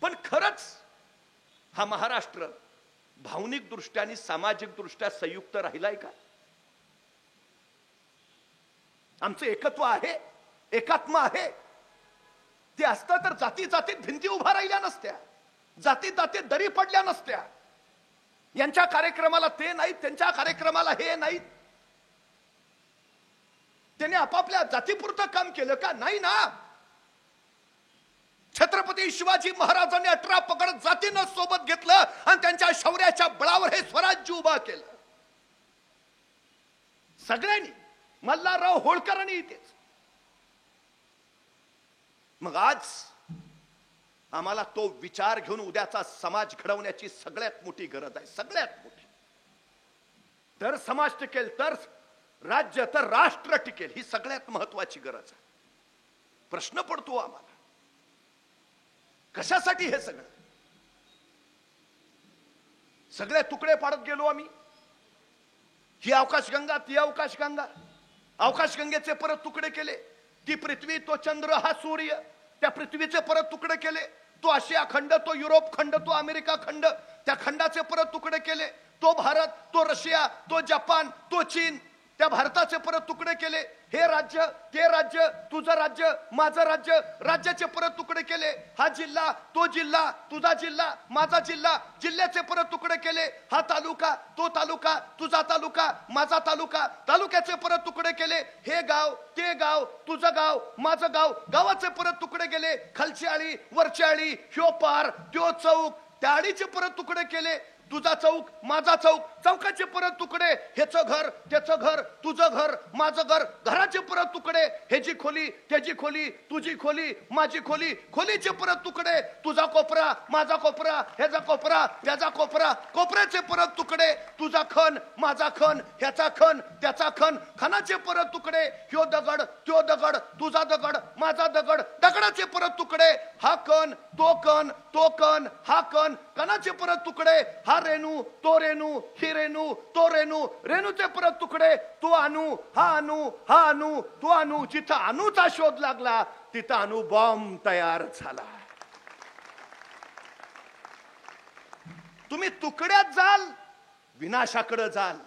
पण खरंच हा महाराष्ट्र भावनिक दृष्ट्या आणि सामाजिक दृष्ट्या संयुक्त राहिलाय का? आमचं एकत्व आहे, एकात्म आहे. ते असतं तर जाती जातीत भिंती उभा राहिल्या नसत्या, जाती जातीत दरी पडल्या नसत्या. यांच्या कार्यक्रमाला ते नाहीत, त्यांच्या कार्यक्रमाला हे नाहीत. त्यांनी आपापल्या जातीपुरतं काम केलं का? नाही ना. छत्रपती शिवाजी महाराजांनी 18 पगड जातीनं सोबत घेतलं आणि त्यांच्या शौर्याच्या बळावर हे स्वराज्य उभा केलं. सगळ्यांनी, मल्हारराव होळकरांनी इथेच. मग आज आम्हाला तो विचार घेऊन उद्याचा समाज घडवण्याची सगळ्यात मोठी गरज आहे, सगळ्यात मोठी. तर समाज टिकेल, तर राज्य, तर राष्ट्र टिकेल. ही सगळ्यात महत्वाची गरज आहे. प्रश्न पडतो आम्हाला, कशासाठी हे सगळं? सगळे तुकडे पाडत गेलो आम्ही. ही आकाशगंगा, ती आकाशगंगा. आकाशगंगेचे परत तुकडे केले. ती पृथ्वी, तो चंद्र, हा सूर्य. त्या पृथ्वीचे परत तुकडे केले. तो आशिया खंड, तो युरोप खंड, तो अमेरिका खंड. त्या खंडाचे परत तुकडे केले. तो भारत, तो रशिया, तो जपान, तो चीन. त्या भारताचे परत तुकडे केले. हे राज्य, ते राज्य, तुझं राज्य, माझं राज्य. राज्याचे परत तुकडे केले. हा जिल्हा, तो जिल्हा, तुझा जिल्हा, माझा जिल्हा. जिल्ह्याचे परत तुकडे केले. हा तालुका, तो तालुका, तुझा तालुका, माझा तालुका. तालुक्याचे परत तुकडे केले. हे गाव, ते गाव, तुझं गाव, माझं गाव. गावाचे परत तुकडे केले. खालची आळी, वरची आळी, ह्यो पार, त्यो चौक. त्या आळीचे परत तुकडे केले. तुझा चौक, माझा चौक. चौकाचे परत तुकडे. ह्याचं घर, त्याचं घर, तुझं घर, माझं घर. घराचे परत तुकडे. ह्याची खोली, त्याची खोली, तुझी खोली, माझी खोली. खोलीचे परत तुकडे. तुझा कोपरा, माझा कोपरा, ह्याचा कोपरा, त्याचा कोपरा. कोपऱ्याचे परत तुकडे. तुझा खण, माझा खण, ह्याचा खण, त्याचा खण. खणाचे परत तुकडे. ह्यो दगड, त्यो दगड, तुझा दगड, माझा दगड. दगडाचे परत तुकडे. हा कण, तो कण, तो कण, हा कण. कणाचे परत तुकडे. हा रेणू, तो रेणू, ही रेणू, तो रेणू. रेणूचे परत तुकडे. तो अणू, हा अणू, हा अणू, तो अणू. जिथं अणूचा शोध लागला तिथं अणू बॉम्ब तयार झाला. तुम्ही तुकड्यात जाल, विनाशाकडे जाल.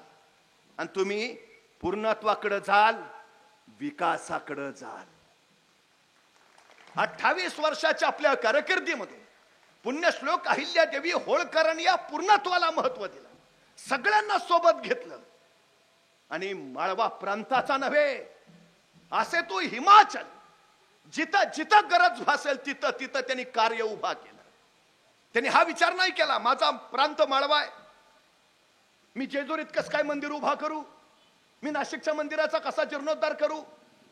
आणि तुम्ही पूर्णत्वाकडे जाल, विकासाकडे जाल. 28 वर्षाच्या आपल्या कारकिर्दीमध्ये पुण्यश्लोक अहिल्यादेवी होळकरांनी या पूर्णत्वाला महत्व दिलं. सगळ्यांना सोबत घेतलं. आणि माळवा प्रांताचा नव्हे, असे तो हिमाचल, जिथं जिथं गरज भासेल तिथं तिथं त्यांनी कार्य उभा केलं. त्यांनी हा विचार नाही केला माझा प्रांत माळवा आहे, मी जेजुरीत कसं काय मंदिर उभा करू, मी नाशिकच्या मंदिराचा कसा जीर्णोद्धार करू,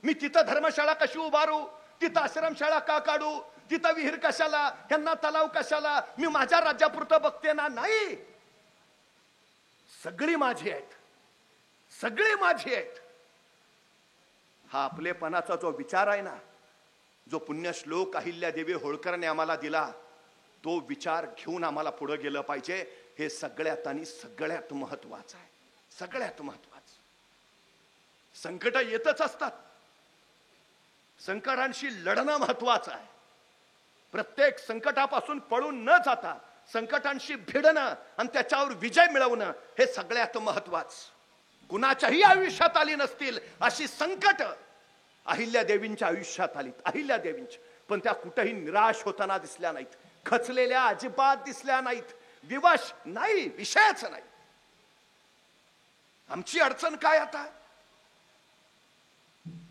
मी तिथं धर्मशाळा कशी उभारू, तिथं आश्रमशाळा का काढू, तिथं विहीर कशाला, ह्यांना तलाव कशाला, मी माझ्या राज्यापुरतं बघते ना. नाही, सगळी माझी आहेत, सगळी माझी आहेत. हा आपलेपणाचा जो विचार आहे ना, जो पुण्यश्लोक अहिल्यादेवी होळकरांनी आम्हाला दिला, तो विचार घेऊन आम्हाला पुढे गेलं पाहिजे. हे सगळ्यात आणि सगळ्यात महत्वाचं आहे. सगळ्यात महत्वाचं. संकट येतच असतात, संकटांशी लढणं महत्वाचं आहे. प्रत्येक संकटापासून पळून न जाता संकटांशी भिडणं आणि त्याच्यावर विजय मिळवणं हे सगळ्यात महत्वाचं. कुणाच्याही आयुष्यात आली नसतील अशी संकट अहिल्यादेवींच्या आयुष्यात आलीत, अहिल्यादेवींच्या. पण त्या कुठेही निराश होताना दिसल्या नाहीत, खचलेल्या अजिबात दिसल्या नाहीत, विवश नाही, विषयच नाही. आमची अडचण काय आता?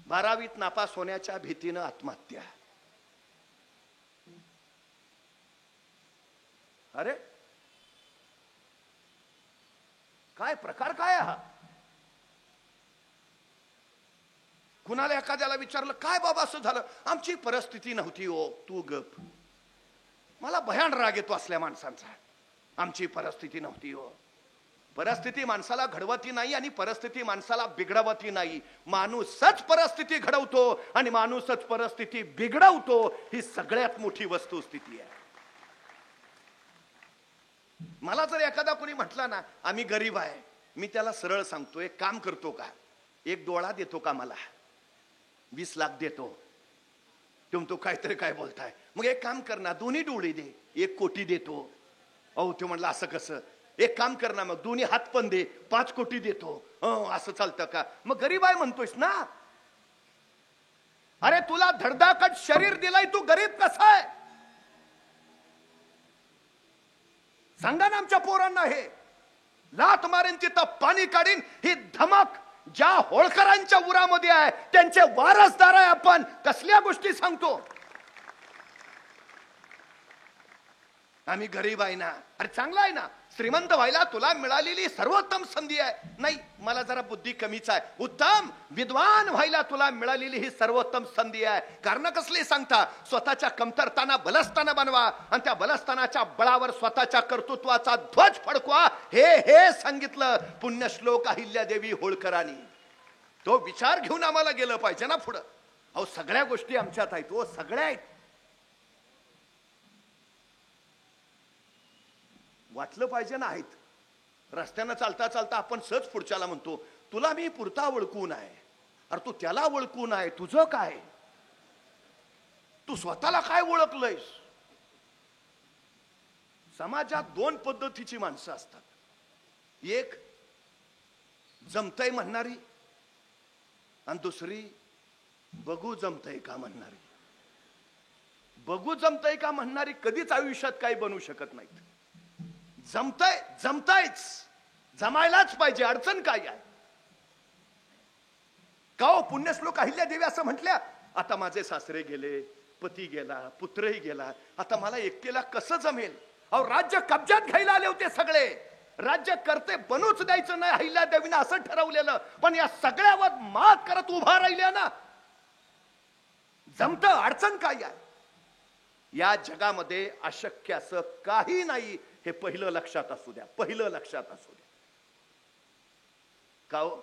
12वीत नापास होण्याच्या भीतीनं आत्महत्या. अरे काय प्रकार काय हा? कुणाला एखाद्याला विचारलं, काय बाबा असं झालं? आमची परिस्थिती नव्हती हो. तू गप. मला भयान राग येतो असल्या माणसांचा. आमची परिस्थिती नव्हती हो. परिस्थिती माणसाला घडवती नाही आणि परिस्थिती माणसाला बिघडवती नाही. माणूसच परिस्थिती घडवतो आणि माणूसच परिस्थिती बिघडवतो. ही सगळ्यात मोठी वस्तुस्थिती आहे. मला जर एखादा कोणी म्हटला ना, आम्ही गरीब आहे, मी त्याला सरळ सांगतो, एक काम करतो का? एक डोळा देतो का मला? 20 लाख देतो. तो काहीतरी काय बोलताय? मग एक काम कर ना, दोन्ही डोळे दे, 1 कोटी देतो. अहो तो म्हणला असं कसं? एक काम कर ना, मग दोन्ही हात पण दे, 5 कोटी देतो. असं चालतं का? मग गरीब आहे म्हणतोयस ना? अरे तुला धडधाकट शरीर दिलाय, तू गरीब कसा आहे? सांगा ना आमच्या पोरांना. हे लात मारेन तिथं पाणी काढीन ही धमक ज्या होळकरांच्या उरामध्ये आहे, त्यांचे वारसदार आहे आपण. कसल्या गोष्टी सांगतो? आम्ही गरीब आहे ना. अरे चांगला आहे ना, श्रीमंत व्हायला तुला मिळालेली सर्वोत्तम संधी आहे. नाही, मला जरा बुद्धी कमीच आहे. उत्तम विद्वान व्हायला तुला मिळालेली ही सर्वोत्तम संधी आहे. कारण कसली सांगता? स्वतःच्या कमतरताना बलस्थान बनवा आणि त्या बलस्थानाच्या बळावर स्वतःच्या कर्तृत्वाचा ध्वज फडकवा. हे सांगितलं पुण्यश्लोक अहिल्यादेवी होळकरांनी. तो विचार घेऊन आम्हाला गेलं पाहिजे ना पुढं. अहो सगळ्या गोष्टी आमच्यात आहेत, हो सगळ्या आहेत. वाटलं पाहिजे ना आहेत. रस्त्यानं चालता चालता आपण सहज पुढच्याला म्हणतो, तुला मी पुरता ओळखून आहे. अरे तू त्याला ओळखून आहे, तुझं काय? तू स्वतःला काय ओळखलंयस? समाजात 2 पद्धतीची माणसं असतात. एक जमतय म्हणणारी आणि दुसरी बघू जमतय का म्हणणारी. बघू जमतय का म्हणणारी कधीच आयुष्यात काही बनू शकत नाहीत. जमतायच, जमायलाच पाहिजे. अडचण काय आहे? का हो पुण्यश्लोक अहिल्यादेवी असं म्हटल्या, आता माझे सासरे गेले, पती गेला, पुत्रही गेला, आता मला एकटीला कसं जमेल? अहो राज्य कब्जात घ्यायला आले होते सगळे. राज्य करते बनूच द्यायचं नाही अहिल्यादेवीनं असं ठरवलेलं. पण या सगळ्यावर मात करत उभा राहिल्या ना. जमत. अडचण काय आहे? या जगामध्ये अशक्य असं काही नाही. हे पहिलं लक्षात असू द्या, पहिलं लक्षात असू द्या. का हो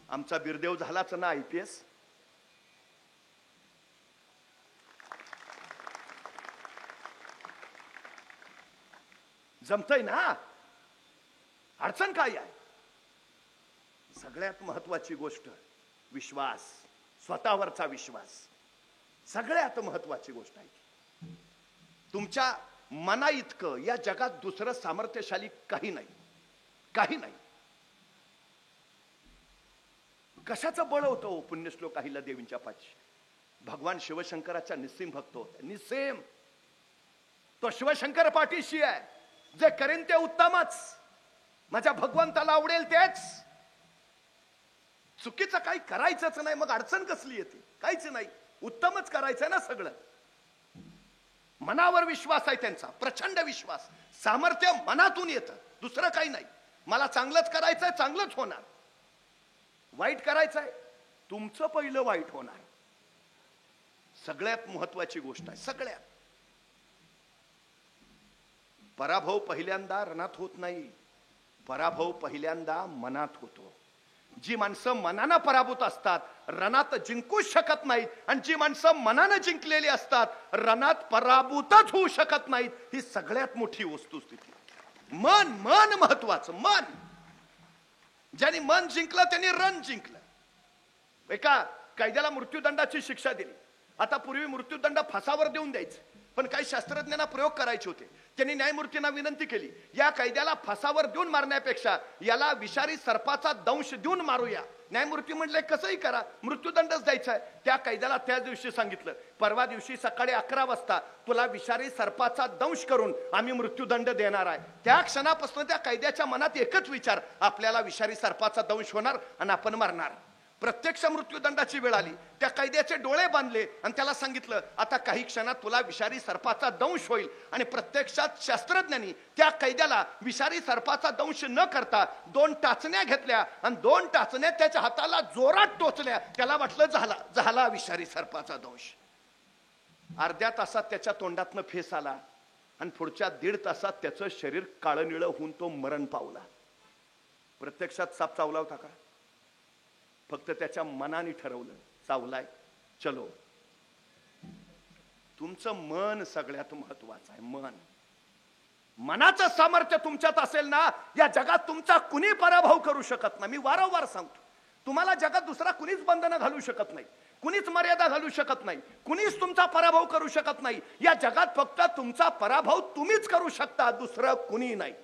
आमचा बिरदेव झालाच ना IPS. जमतय ना. अडचण काय आहे? सगळ्यात महत्वाची गोष्ट विश्वास, स्वतःवरचा विश्वास सगळ्यात महत्वाची गोष्ट आहे. तुमच्या मना इतकं या जगात दुसरं सामर्थ्यशाली काही नाही, काही नाही. कशाचं बळ होतं हो पुण्यश्लोक अहिल्यादेवींच्या पाठी? भगवान शिवशंकराच्या निस्सीम भक्त होते. निस्सीम. तो शिवशंकर पाठीशी आहे. जे करेन ते उत्तमच. माझ्या भगवंताला आवडेल तेच. चुकीचं काही करायचंच नाही. मग अडचण कसली येते? काहीच नाही. उत्तमच करायचंय ना सगळं. मनावर विश्वास आहे त्यांचा, प्रचंड विश्वास. सामर्थ्य मनातून येतं, दुसरं काही नाही. मला चांगलंच करायचंय, चांगलंच होणार. वाईट करायचंय, तुमचं पहिलं वाईट होणार. सगळ्यात महत्वाची गोष्ट आहे. सगळ्यात. पराभव पहिल्यांदा रणात होत नाही, पराभव पहिल्यांदा मनात होतो. जी माणसं मनानं पराभूत असतात रणात जिंकूच शकत नाहीत, आणि जी माणसं मनानं जिंकलेली असतात रणात पराभूतच होऊ शकत नाहीत. ही सगळ्यात मोठी वस्तुस्थिती. मन मन महत्वाचं. मन, ज्यांनी मन जिंकलं त्यांनी रण जिंकलं. एका कैद्याला मृत्यूदंडाची शिक्षा दिली. आता पूर्वी मृत्यूदंड फासावर देऊन द्यायचे, पण काही शास्त्रज्ञांना प्रयोग करायचे होते. त्यांनी न्यायमूर्तींना विनंती केली, या कैद्याला फासावर देऊन मारण्यापेक्षा याला विषारी सर्पाचा दंश देऊन मारूया. न्यायमूर्ती म्हणले कसंही करा, मृत्यूदंडच द्यायचा आहे. त्या कैद्याला त्याच दिवशी सांगितलं, परवा दिवशी सकाळी 11 वाजता तुला विषारी सर्पाचा दंश करून आम्ही मृत्यूदंड देणार आहे. त्या क्षणापासून त्या कैद्याच्या मनात एकच विचार, आपल्याला विषारी सर्पाचा दंश होणार आणि आपण मरणार. प्रत्यक्ष मृत्यूदंडाची वेळ आली, त्या कैद्याचे डोळे बांधले आणि त्याला सांगितलं, आता काही क्षणात तुला विषारी सर्पाचा दंश होईल. आणि प्रत्यक्षात शास्त्रज्ञांनी त्या कैद्याला विषारी सर्पाचा दंश न करता 2 टाचण्या घेतल्या आणि 2 टाचण्या त्याच्या हाताला जोरात टोचल्या. त्याला वाटलं झाला विषारी सर्पाचा दंश. अर्ध्या तासात त्याच्या तोंडातनं फेस आला आणि पुढच्या 1.5 तासात त्याचं शरीर काळनिळं होऊन तो मरण पावला. प्रत्यक्षात साप चावला होता का? फक्त त्याच्या मनाने ठरवलं, चावलाय, चलो. तुमचं मन सगळ्यात महत्वाचं आहे. मन, मनाचं सामर्थ्य तुमच्यात असेल ना, या जगात तुमचा कुणी पराभव करू शकत नाही. मी वारंवार सांगतो, तुम्हाला जगात दुसरा कुणीच बंधनं घालू शकत नाही, कुणीच मर्यादा घालू शकत नाही, कुणीच तुमचा पराभव करू शकत नाही. या जगात फक्त तुमचा पराभव तुम्हीच करू शकता, दुसरं कुणी नाही.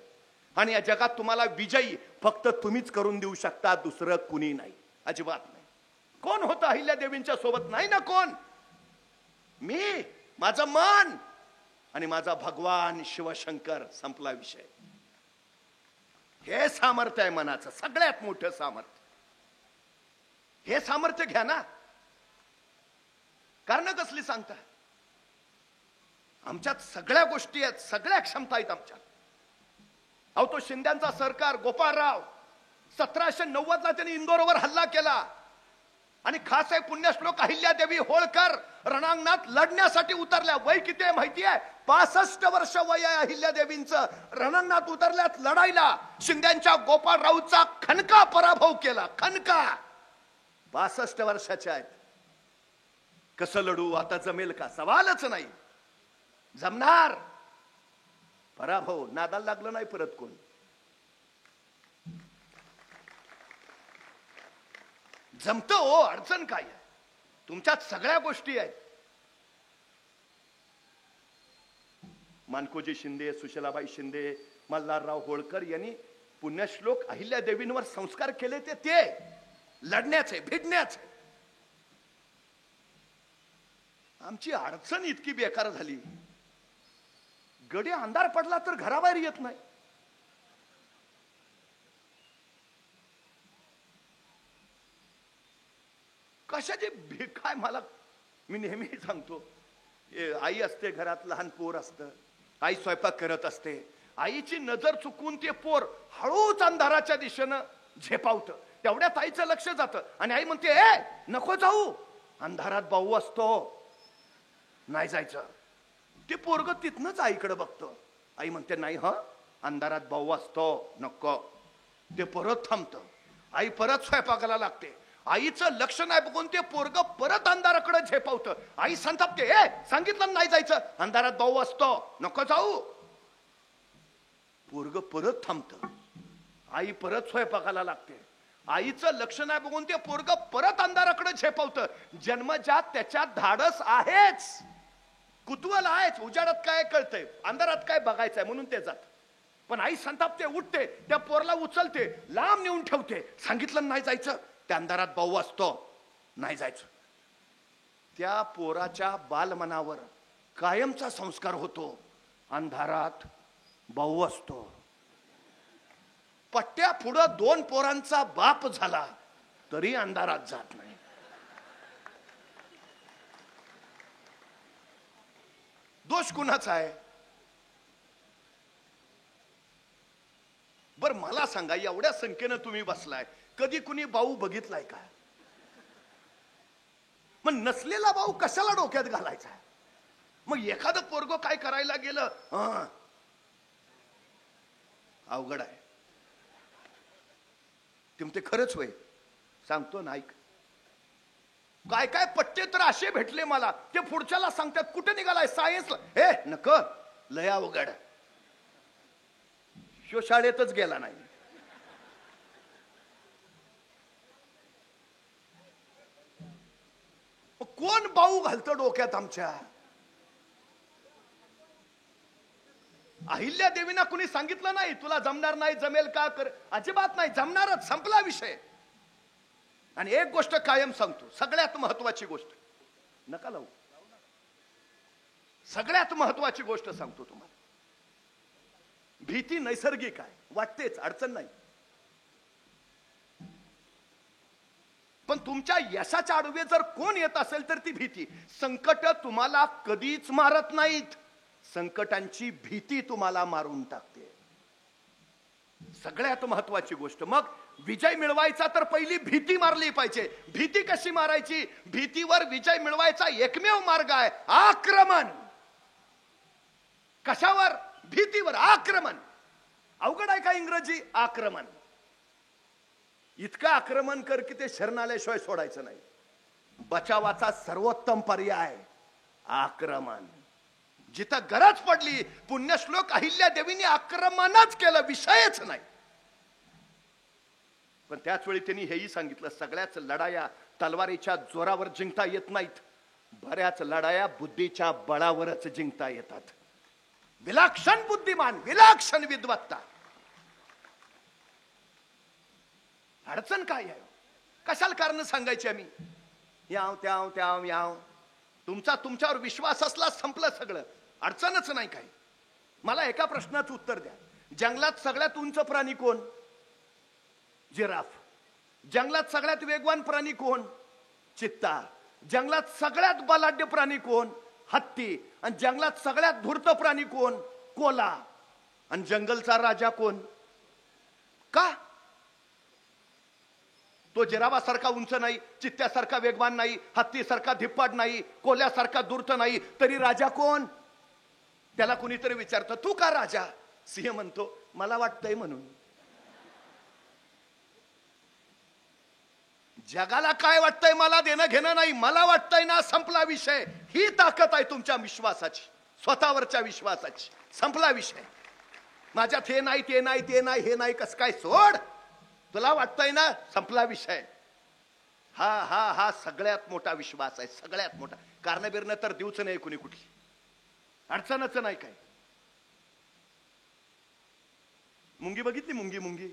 आणि या जगात तुम्हाला विजयी फक्त तुम्हीच करून देऊ शकता, दुसरं कुणी नाही, अजिबात नाही. कोण होतं अहिल्यादेवींच्या सोबत? नाही ना कोण. मी, माझं मन आणि माझा भगवान शिवशंकर, संपला विषय. हे सामर्थ्य आहे मनाचं, सगळ्यात मोठं सामर्थ्य. हे सामर्थ्य घ्या ना. कारण कसली सांगता? आमच्यात सगळ्या गोष्टी आहेत, सगळ्या क्षमता आहेत आमच्यात. अहो, तो शिंद्यांचा सरकार गोपाळराव 1790 ला त्यांनी इंदोरवर हल्ला केला आणि खास आहे पुण्यश्लोक अहिल्यादेवी होळकर रणांगणात लढण्यासाठी उतरल्या. वय किती आहे माहिती आहे? 65 वर्ष वय आहे अहिल्यादेवींचं. रणांगणात उतरल्यात लढायला. शिंद्यांच्या गोपाळरावचा खणका पराभव केला. खणका. 65 वर्षाच्या आहेत. कसं लढू? आता जमेल का? सवालच नाही. जमणार. पराभव. नादाला लागलं नाही परत कोण. जमतं हो, अडचण काय आहे? तुमच्यात सगळ्या गोष्टी आहेत. मानकोजी शिंदे, सुशीलाबाई शिंदे, मल्हारराव होळकर यांनी पुण्यश्लोक अहिल्यादेवींवर संस्कार केले. ते लढण्याचे, भिडण्याचे. आमची अडचण इतकी बेकार झाली, गडी अंधार पडला तर घराबाहेर येत नाही. कशाची काय मला, मी नेहमी सांगतो, आई असते घरात, लहान पोर असतं, आई स्वयंपाक करत असते. आईची नजर चुकून ते पोर हळूच अंधाराच्या दिशेनं झेपावतं. तेवढ्यात आईचं लक्ष जातं आणि आई म्हणते, ए नको जाऊ, अंधारात भाऊ असतो, नाही जायचं. ते पोरग तिथनच आईकडे बघतं. आई म्हणते, नाही ह, अंधारात भाऊ असतो, नको. ते परत थांबतं. आई परत स्वयंपाकाला लागते. आईचं लक्ष नाही बघून ते पोरग परत अंधाराकडे झेपावतं. आई संतापते, ए सांगितलं नाही जायचं, अंधारात भाऊ असतो, नको जाऊ. पोरग परत थांबतं. आई परत स्वयंपाकाला लागते. आईचं लक्ष नाही बघून ते पोरग परत अंधाराकडे झेपावतं. जन्मजात त्याच्यात धाडस आहेच, कुतूहल आहेच. उजाडात काय कळतंय, अंधारात काय बघायचंय म्हणून ते जात. पण आई संतापते, उठते, त्या पोरला उचलते, लांब नेऊन ठेवते. सांगितलं नाही जायचं, त्या अंधारात भाऊ असतो, नाही जायचं. त्या पोराच्या बालमनावर कायमचा संस्कार होतो, अंधारात भाऊ असतो. पट्ट्या पुढं 2 पोरांचा बाप झाला तरी अंधारात जात नाही. दोष कुणाचा आहे? बर मला सांगा, एवढ्या संख्येनं तुम्ही बसलाय, कधी कुणी भाऊ बघितलाय का? मग नसलेला भाऊ कशाला डोक्यात घालायचा? मग एखादं पोरगो काय करायला गेलं, अवघड आहे. ते म्हणते खरंच होय, सांगतो ना, ऐक. काय काय पट्टे तर असे भेटले मला, ते पुढच्याला सांगतात कुठे निघालाय सायन्सला. हे नक लय अवघड, शो शाळेतच गेला नाही. कोण बाऊ घालतं डोक्यात आमच्या? अहिल्या देवींना कुणी सांगितलं नाही तुला जमणार नाही, जमेल का कर, अजिबात नाही, जमणारच, संपला विषय. आणि एक गोष्ट कायम सांगतो, सगळ्यात महत्वाची गोष्ट, नका लावू, सगळ्यात महत्वाची गोष्ट सांगतो तुम्हाला. भीती नैसर्गिक आहे, वाटतेच, अडचण नाही. पण तुमच्या यशाच्या आडवे जर कोण येत असेल तर ती भीती. संकट तुम्हाला कधीच मारत नाहीत, संकटांची भीती तुम्हाला मारून टाकते. सगळ्यात महत्वाची गोष्ट. मग विजय मिळवायचा तर पहिली भीती मारली पाहिजे. भीती कशी मारायची? भीतीवर विजय मिळवायचा एकमेव मार्ग आहे आक्रमण. कशावर? भीतीवर आक्रमण. अवघड आहे का इंग्रजी? आक्रमण. इतकं आक्रमण कर की ते शरण आल्याशिवाय सोडायचं नाही. बचावाचा सर्वोत्तम पर्याय आक्रमण. जिथं गरज पडली, पुण्यश्लोक अहिल्या देवींनी आक्रमणच केलं, विषयच नाही. पण त्याच वेळी त्यांनी हेही सांगितलं, सगळ्याच लढाया तलवारीच्या जोरावर जिंकता येत नाहीत, बऱ्याच लढाया बुद्धीच्या बळावरच जिंकता येतात. विलक्षण बुद्धिमान, विलक्षण विद्वत्ता. अडचण काय आहे? कशाला कारण सांगायची आम्ही? याव त्याव त्याव याव. तुमच्यावर विश्वास असला संपलं सगळं, अडचणच नाही काही. मला एका प्रश्नाचं उत्तर द्या. जंगलात सगळ्यात उंच प्राणी कोण? जिराफ. जंगलात सगळ्यात वेगवान प्राणी कोण? चित्ता. जंगलात सगळ्यात बलाढ्य प्राणी कोण? हत्ती. आणि जंगलात सगळ्यात धूर्त प्राणी कोण? कोल्हा. आणि जंगलचा राजा कोण? का? तो जिराफासारखा उंच नाही, चित्त्यासारखा वेगवान नाही, हत्तीसारखा धिप्पाड नाही, कोल्ह्यासारखा धूर्त नाही, तरी राजा कोण? त्याला कुणीतरी विचारतं, तू का राजा? सिंह म्हणतो, मला वाटतंय म्हणून. जगाला काय वाटतंय मला देणं घेणं नाही, मला वाटतंय ना, संपला विषय. ही ताकद आहे तुमच्या विश्वासाची, स्वतःवरच्या विश्वासाची. संपला विषय. माझ्यात हे नाही, ते नाही, ते नाही, हे नाही, कसं काय? सोड. तुला वाटतंय ना, संपला विषय. हा हा हा सगळ्यात मोठा विश्वास आहे, सगळ्यात मोठा. कारण बिरणं तर देऊच नाही कुणी कुठली, अडचणच नाही काय. मुंगी बघितली? मुंगी मुंगी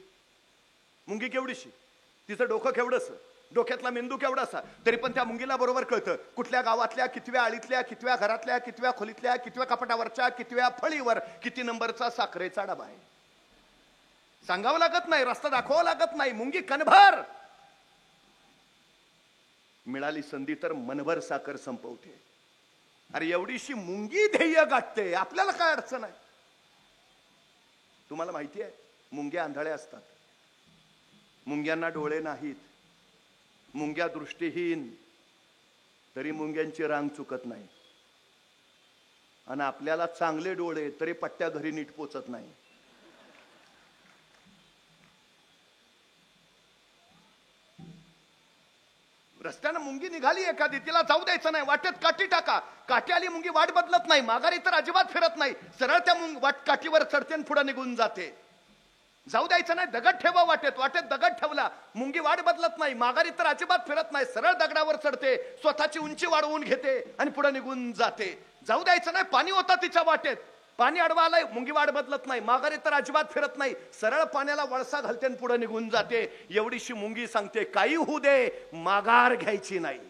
मुंगी केवढीशी, तिचं डोकं केवढंस, डोक्यातला मेंदू केवढासा, तरी पण त्या मुंगीला बरोबर कळतं कुठल्या गावातल्या, कितव्या आळीतल्या, कितव्या घरातल्या, कितव्या खोलीतल्या, कितव्या कपाटावरच्या, कितव्या फळीवर किती नंबरचा साखरेचा डबा आहे. सांगावं लागत नाही, रस्ता दाखवावं लागत नाही. मुंगी कणभर. मिळाली संधी तर मनभर साखर संपवते. अरे एवढीशी मुंगी ध्येय गाठते, आपल्याला काय अडचण आहे? तुम्हाला माहिती आहे, मुंग्या आंधळ्या असतात, मुंग्यांना डोळे नाहीत, मुंग्या दृष्टीहीन, तरी मुंग्यांची रांग चुकत नाही. आणि आपल्याला चांगले डोळे, तरी पट्ट्या घरी नीट पोचत नाही. रस्त्यानं मुंगी निघाली एखादी, तिला जाऊ द्यायचं नाही, वाटेत काठी टाका. काठी आली मुंगी वाट बदलत नाही, माघारी तर अजिबात फिरत नाही, सरळ त्या वाट काठीवर चढते आणि पुढे निघून जाते. जाऊ द्यायचं नाही. दगड ठेवा वाटेत, वाटेत दगड ठेवला, मुंगी वाट बदलत नाही, माघारी तर अजिबात फिरत नाही, सरळ दगडावर चढते, स्वतःची उंची वाढवून घेते आणि पुढे निघून जाते. जाऊ द्यायचं नाही. पाणी होता तिच्या वाटेत, पाणी अडवा आलंय, मुंगी वाट बदलत नाही, माघारी तर अजिबात फिरत नाही, सरळ पाण्याला वळसा घालते आणि पुढे निघून जाते. एवढीशी मुंगी सांगते, काही होऊ दे, माघार घ्यायची नाही,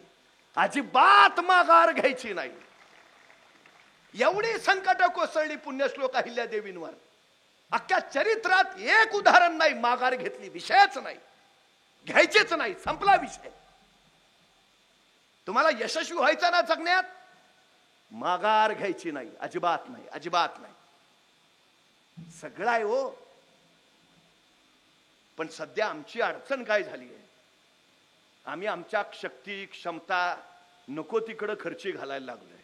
अजिबात माघार घ्यायची नाही. एवढी संकट कोसळली पुण्यश्लोक अहिल्या देवींवर. अख्ख्या चरित्रात एक उदाहरण नाही माघार घेतली, विषयच नाही, घ्यायचेच नाही, संपला विषय. तुम्हाला यशस्वी व्हायचं ना जगण्यात, माघार घ्यायची नाही, अजिबात नाही, अजिबात नाही. सगळं आहे हो. पण सध्या आमची अडचण काय झाली आहे? आम्ही आमच्या शक्ती क्षमता नको तिकडं खर्ची घालायला लागलोय.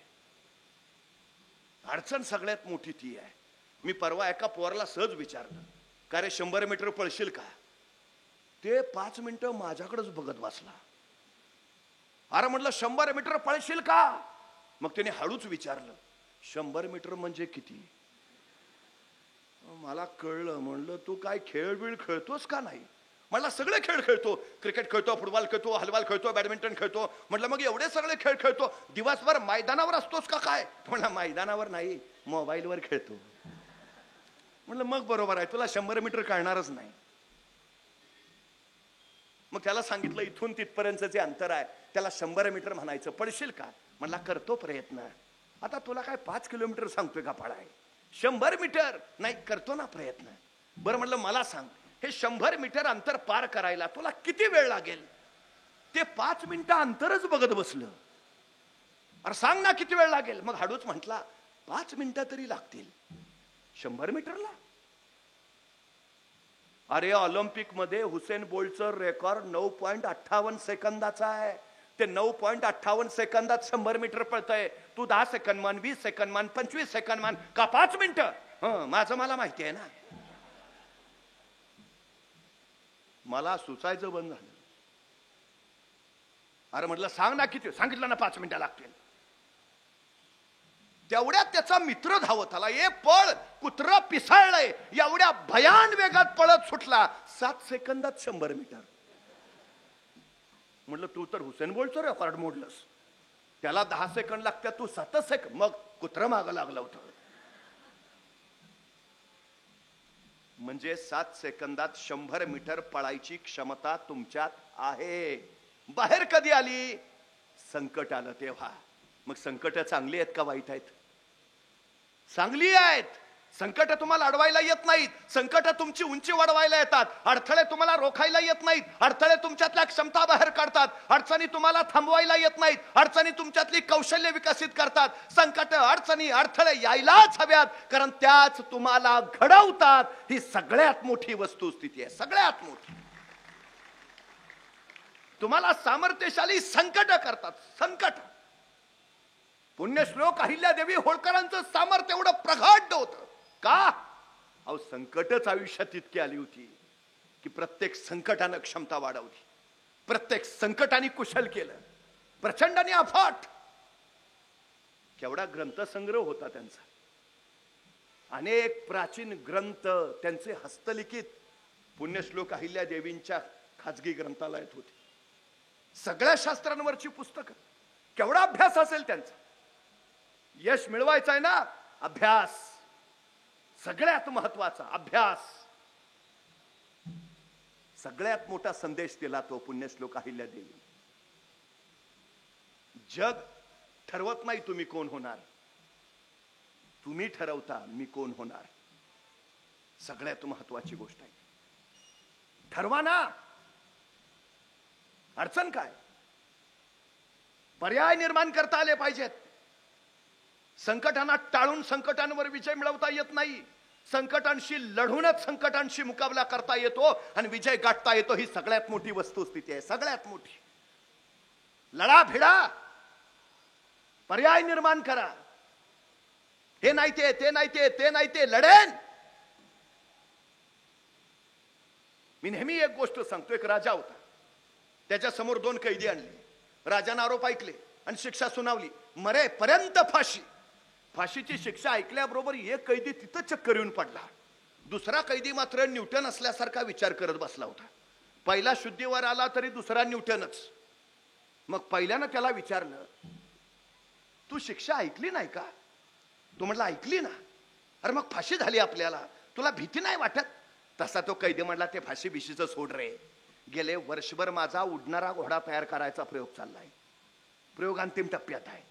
अडचण सगळ्यात मोठी ती आहे. मी परवा एका पोराला सहज विचारलं, का रे 100 मीटर पळशील का? ते 5 मिनिटं माझ्याकडेच बघत बसला. अरे म्हटलं 100 मीटर पळशील का? मग त्याने हळूच विचारलं 100 मीटर म्हणजे किती? मला कळलं. म्हणलं तू काय खेळ बिळ खेळतोस का नाही? म्हणला सगळे खेळ खेळतो, क्रिकेट खेळतो, फुटबॉल खेळतो, हॉलीबॉल खेळतो, बॅडमिंटन खेळतो. म्हटलं मग एवढे सगळे खेळ खेळतो, दिवसभर मैदानावर असतोस का काय? म्हणला मैदानावर नाही, मोबाईलवर खेळतो. म्हणलं मग बरोबर आहे, तुला 100 मीटर कळणारच नाही. मग त्याला सांगितलं इथून तिथपर्यंत जे अंतर आहे त्याला 100 मीटर म्हणायचं, पडशील का? म्हणला करतो प्रयत्न. आता तुला काय 5 किलोमीटर सांगतोय का पळाय? 100 मीटर नाही, करतो ना प्रयत्न. बरं म्हणलं मला सांग, हे 100 मीटर अंतर पार करायला तुला किती वेळ लागेल? ते 5 मिनिटं अंतरच बघत बसलं. अरे सांग ना किती वेळ लागेल? मग हळूच म्हटला 5 मिनिटं तरी लागतील 100 मीटरला. अरे ऑलिम्पिक मध्ये हुसेन बोल्टचं रेकॉर्ड 9.58 सेकंदाचा आहे. ते 9.58 सेकंदात 100 मीटर पळतय. तू 10 सेकंद मान, 20 सेकंद मान, 25 सेकंद मान, का 5 मिनिटं? माझं मला माहिती आहे ना. मला सुचायचं बंद झालं. अरे म्हटलं सांग ना किती? सांगितलं ना 5 मिनिटं लागतील. तेवढ्यात त्याचा मित्र धावत आला. ए पळ, कुत्र पिसाळलंय. एवढ्या भयान वेगात पळत सुटला. 7 सेकंदात 100 मीटर. म्हटलं तू तर हुसेन बोल्टचं रेकॉर्ड मोडलंस. त्याला 10 सेकंद लागतात, तू 7 सेकंद. मग कुत्र मागं लागलं होतं. म्हणजे 7 सेकंदात 100 मीटर पळायची क्षमता तुमच्यात आहे. बाहेर कधी आली? संकट आलं तेव्हा. मग संकट चांगली आहेत का वाईट आहेत? चांगली आहेत. संकट तुम्हाला अडवायला येत नाहीत. संकट तुमची उंची वाढवायला येतात. अडथळे तुम्हाला रोखायला येत नाहीत. अडथळे तुमच्यातल्या क्षमता बाहेर काढतात. अडचणी तुम्हाला थांबवायला येत नाहीत. अडचणी तुमच्यातली कौशल्य विकसित करतात. संकट, अडचणी, अडथळे यायलाच हव्यात, कारण त्याच तुम्हाला घडवतात. ही सगळ्यात मोठी वस्तुस्थिती आहे, सगळ्यात मोठी. तुम्हाला सामर्थ्यशाली संकट करतात. संकट. पुण्यश्लोक अहिल्यादेवी होळकरांचं सामर्थ्य एवढं प्रगढ होतं का? अहो संकटच आयुष्यात इतकी आली होती की प्रत्येक संकटानं क्षमता वाढवली. प्रत्येक संकटाने कुशल केलं. प्रचंड आणि अफाट. केवढा ग्रंथसंग्रह होता त्यांचा. अनेक प्राचीन ग्रंथ त्यांचे हस्तलिखित पुण्यश्लोक अहिल्यादेवींच्या खाजगी ग्रंथालयात होते. सगळ्या शास्त्रांवरची पुस्तकं. केवढा अभ्यास असेल त्यांचा. यश मिळवायचं आहे ना, अभ्यास सगळ्यात महत्वाचा. अभ्यास. सगळ्यात मोठा संदेश दिला तो पुण्यश्लोक अहिल्यादेवी. जग ठरवत नाही तुम्ही कोण होणार, तुम्ही ठरवता मी कोण होणार. सगळ्यात महत्वाची गोष्ट आहे. ठरवा ना. अडचण काय? पर्याय निर्माण करता आले पाहिजेत. संकटांना टाळून संकटांवर विजय मिळवता येत नाही. संकटांशी लढूनच संकटांशी मुकाबला करता येतो आणि विजय गाठता येतो. ही सगळ्यात मोठी वस्तुस्थिती आहे, सगळ्यात मोठी. लढा भिडा, पर्याय निर्माण करा. हे नाही ते, ते नाही ते, ते नाही ते, लढेन. मी नेहमी एक गोष्ट सांगतो. एक राजा होता, त्याच्या समोर 2 कैदी आणले. राजाने आरोप ऐकले आणि शिक्षा सुनावली. मरेपर्यंत फाशी. फाशीची शिक्षा ऐकल्याबरोबर एक कैदी तिथं चक्कर येऊन पडला. दुसरा कैदी मात्र न्यूटन असल्यासारखा विचार करत बसला होता. पहिला शुद्धीवर आला तरी दुसरा न्यूटनच. मग पहिल्यानं त्याला विचारलं, तू शिक्षा ऐकली नाही का? तो म्हटला ऐकली ना. अरे मग फाशी झाली आपल्याला, तुला भीती नाही वाटत? तसा तो कैदी म्हटला, ते फाशी बिशीचं सोड रे. गेले वर्षभर माझा उडणारा घोडा तयार करायचा प्रयोग चाललाय. प्रयोग अंतिम टप्प्यात आहे.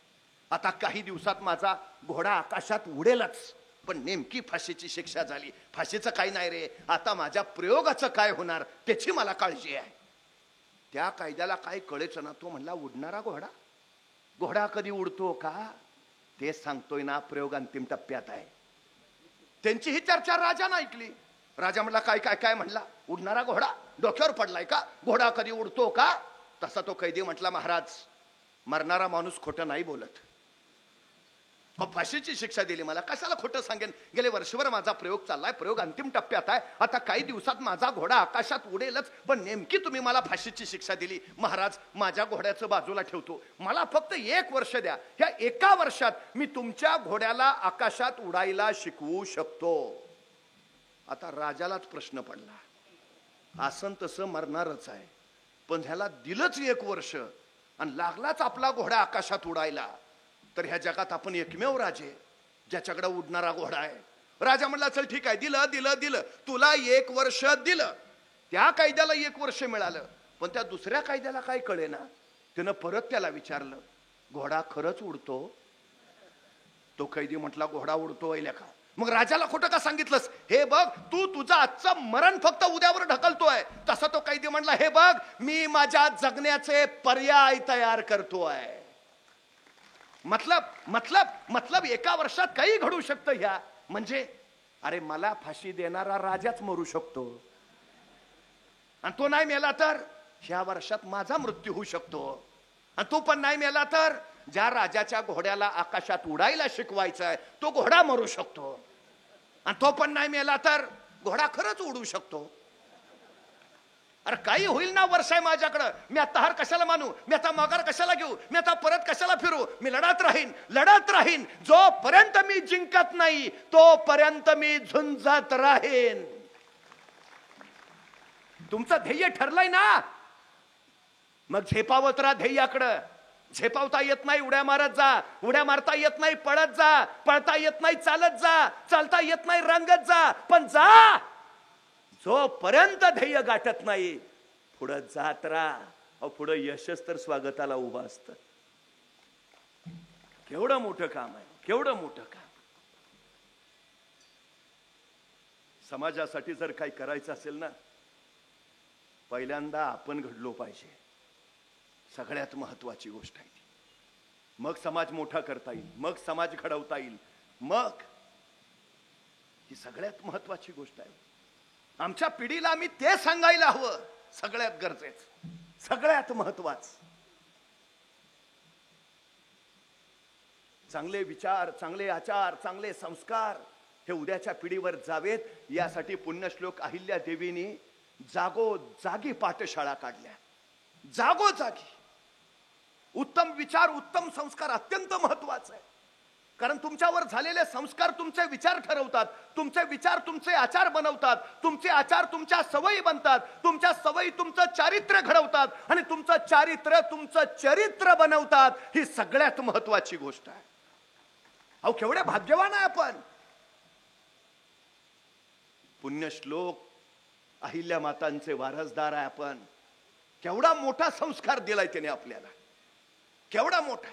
आता काही दिवसात माझा घोडा आकाशात उडेलच. पण नेमकी फाशीची शिक्षा झाली. फाशीचं काही नाही रे, आता माझ्या प्रयोगाचं काय होणार त्याची मला काळजी आहे. त्या कायद्याला काय कळेच ना. तो म्हणला, उडणारा घोडा? घोडा कधी उडतो का? ते सांगतोय ना, प्रयोग अंतिम टप्प्यात आहे. त्यांची ही चर्चा राजानं ऐकली. राजा म्हणला, काय काय काय? म्हणला, उडणारा घोडा डोक्यावर पडलाय का? घोडा कधी उडतो का? तसा तो कैदी म्हटला, महाराज, मरणारा माणूस खोटं नाही बोलत. फाशीची शिक्षा दिली मला. कशाला खोटं सांगेन? गेले वर्षभर माझा प्रयोग चाललाय, प्रयोग अंतिम टप्प्यात आहे. आता काही दिवसात माझा घोडा आकाशात उडेलच, पण नेमकी तुम्ही मला फाशीची शिक्षा दिली. महाराज, माझ्या घोड्याचं बाजूला ठेवतो, मला फक्त 1 वर्ष द्या. ह्या 1 वर्षात मी तुमच्या घोड्याला आकाशात उडायला शिकवू शकतो. आता राजालाच प्रश्न पडला, आसन तसं मरणारच आहे, पण ह्याला दिलंच 1 वर्ष आणि लागलाच आपला घोडा आकाशात उडायला, तर ह्या जगात आपण एकमेव राजे ज्याच्याकडे उडणारा घोडा आहे. राजा म्हणला, चल ठीक आहे, दिलं दिलं दिलं, तुला 1 वर्ष दिलं. त्या कायद्याला 1 वर्ष मिळालं, पण त्या दुसऱ्या कायद्याला काय कळेना. त्यानं परत त्याला विचारलं, घोडा खरंच उडतो? तो कैदी म्हटला, घोडा उडतो ऐल्या का? मग राजाला खोटं का सांगितलंस? हे बघ, तू तुझं आजचं मरण फक्त उद्यावर ढकलतोय. तसा तो कैदी म्हणला, हे बघ, मी माझ्या जगण्याचे पर्याय तयार करतोय. मतलब 1 वर्षात काही घडू शकतं. ह्या म्हणजे अरे, मला फाशी देणारा राजाच मरू शकतो, आणि तो नाही मेला तर ह्या वर्षात माझा मृत्यू होऊ शकतो. आणि तो पण नाही मेला तर ज्या राजाच्या घोड्याला आकाशात उडायला शिकवायचा आहे तो घोडा मरू शकतो. आणि तो पण नाही मेला तर घोडा खरंच उडू शकतो. अरे काही होईल ना, वर्ष आहे माझ्याकडं. मी आता हार कशाला मानू? मी आता माघार कशाला घेऊ? मी आता परत कशाला फिरू? मी लढत राहीन. जोपर्यंत मी जिंकत नाही तोपर्यंत मी झुंजत राहीन. तुमचं ध्येय ठरलंय ना, मग झेपावत राहा ध्येयाकडं. झेपावता येत नाही, उड्या मारत जा. उड्या मारता येत नाही, पळत जा. पळता येत नाही, चालत जा. चालता येत नाही, रंगत जा. पण जा, जोपर्यंत ध्येय गाठत नाही पुढं जात राहा. पुढं यशच तर स्वागताला उभं असतं. केवढं मोठं काम आहे, केवढं मोठं काम. समाजासाठी जर काही करायचं असेल ना, पहिल्यांदा आपण घडलो पाहिजे. सगळ्यात महत्वाची गोष्ट आहे ती. मग समाज मोठा करता येईल, मग समाज घडवता येईल. मग ही सगळ्यात महत्वाची गोष्ट आहे. आमच्या पिढीला आम्ही ते सांगायला हवं. सगळ्यात गरजेचं, सगळ्यात महत्वाचं. चांगले विचार, चांगले आचार, चांगले संस्कार हे उद्याच्या पिढीवर जावेत, यासाठी पुण्यश्लोक अहिल्या देवींनी जागोजागी पाठशाळा काढल्या. जागोजागी उत्तम विचार, उत्तम संस्कार अत्यंत महत्वाचे आहे. कारण तुमच्यावर झालेले संस्कार तुमचे विचार ठरवतात. तुमचे विचार तुमचे आचार बनवतात. तुमचे आचार तुमच्या सवयी बनतात. तुमच्या सवयी तुमचं चारित्र्य घडवतात. आणि तुमचं चारित्र्य तुमचं चरित्र बनवतात. ही सगळ्यात महत्वाची गोष्ट आहे. अहो, केवढे भाग्यवान आहे आपण. पुण्यश्लोक अहिल्या मातांचे वारसदार आहे आपण. केवढा मोठा संस्कार दिलाय त्याने आपल्याला, केवढा मोठा.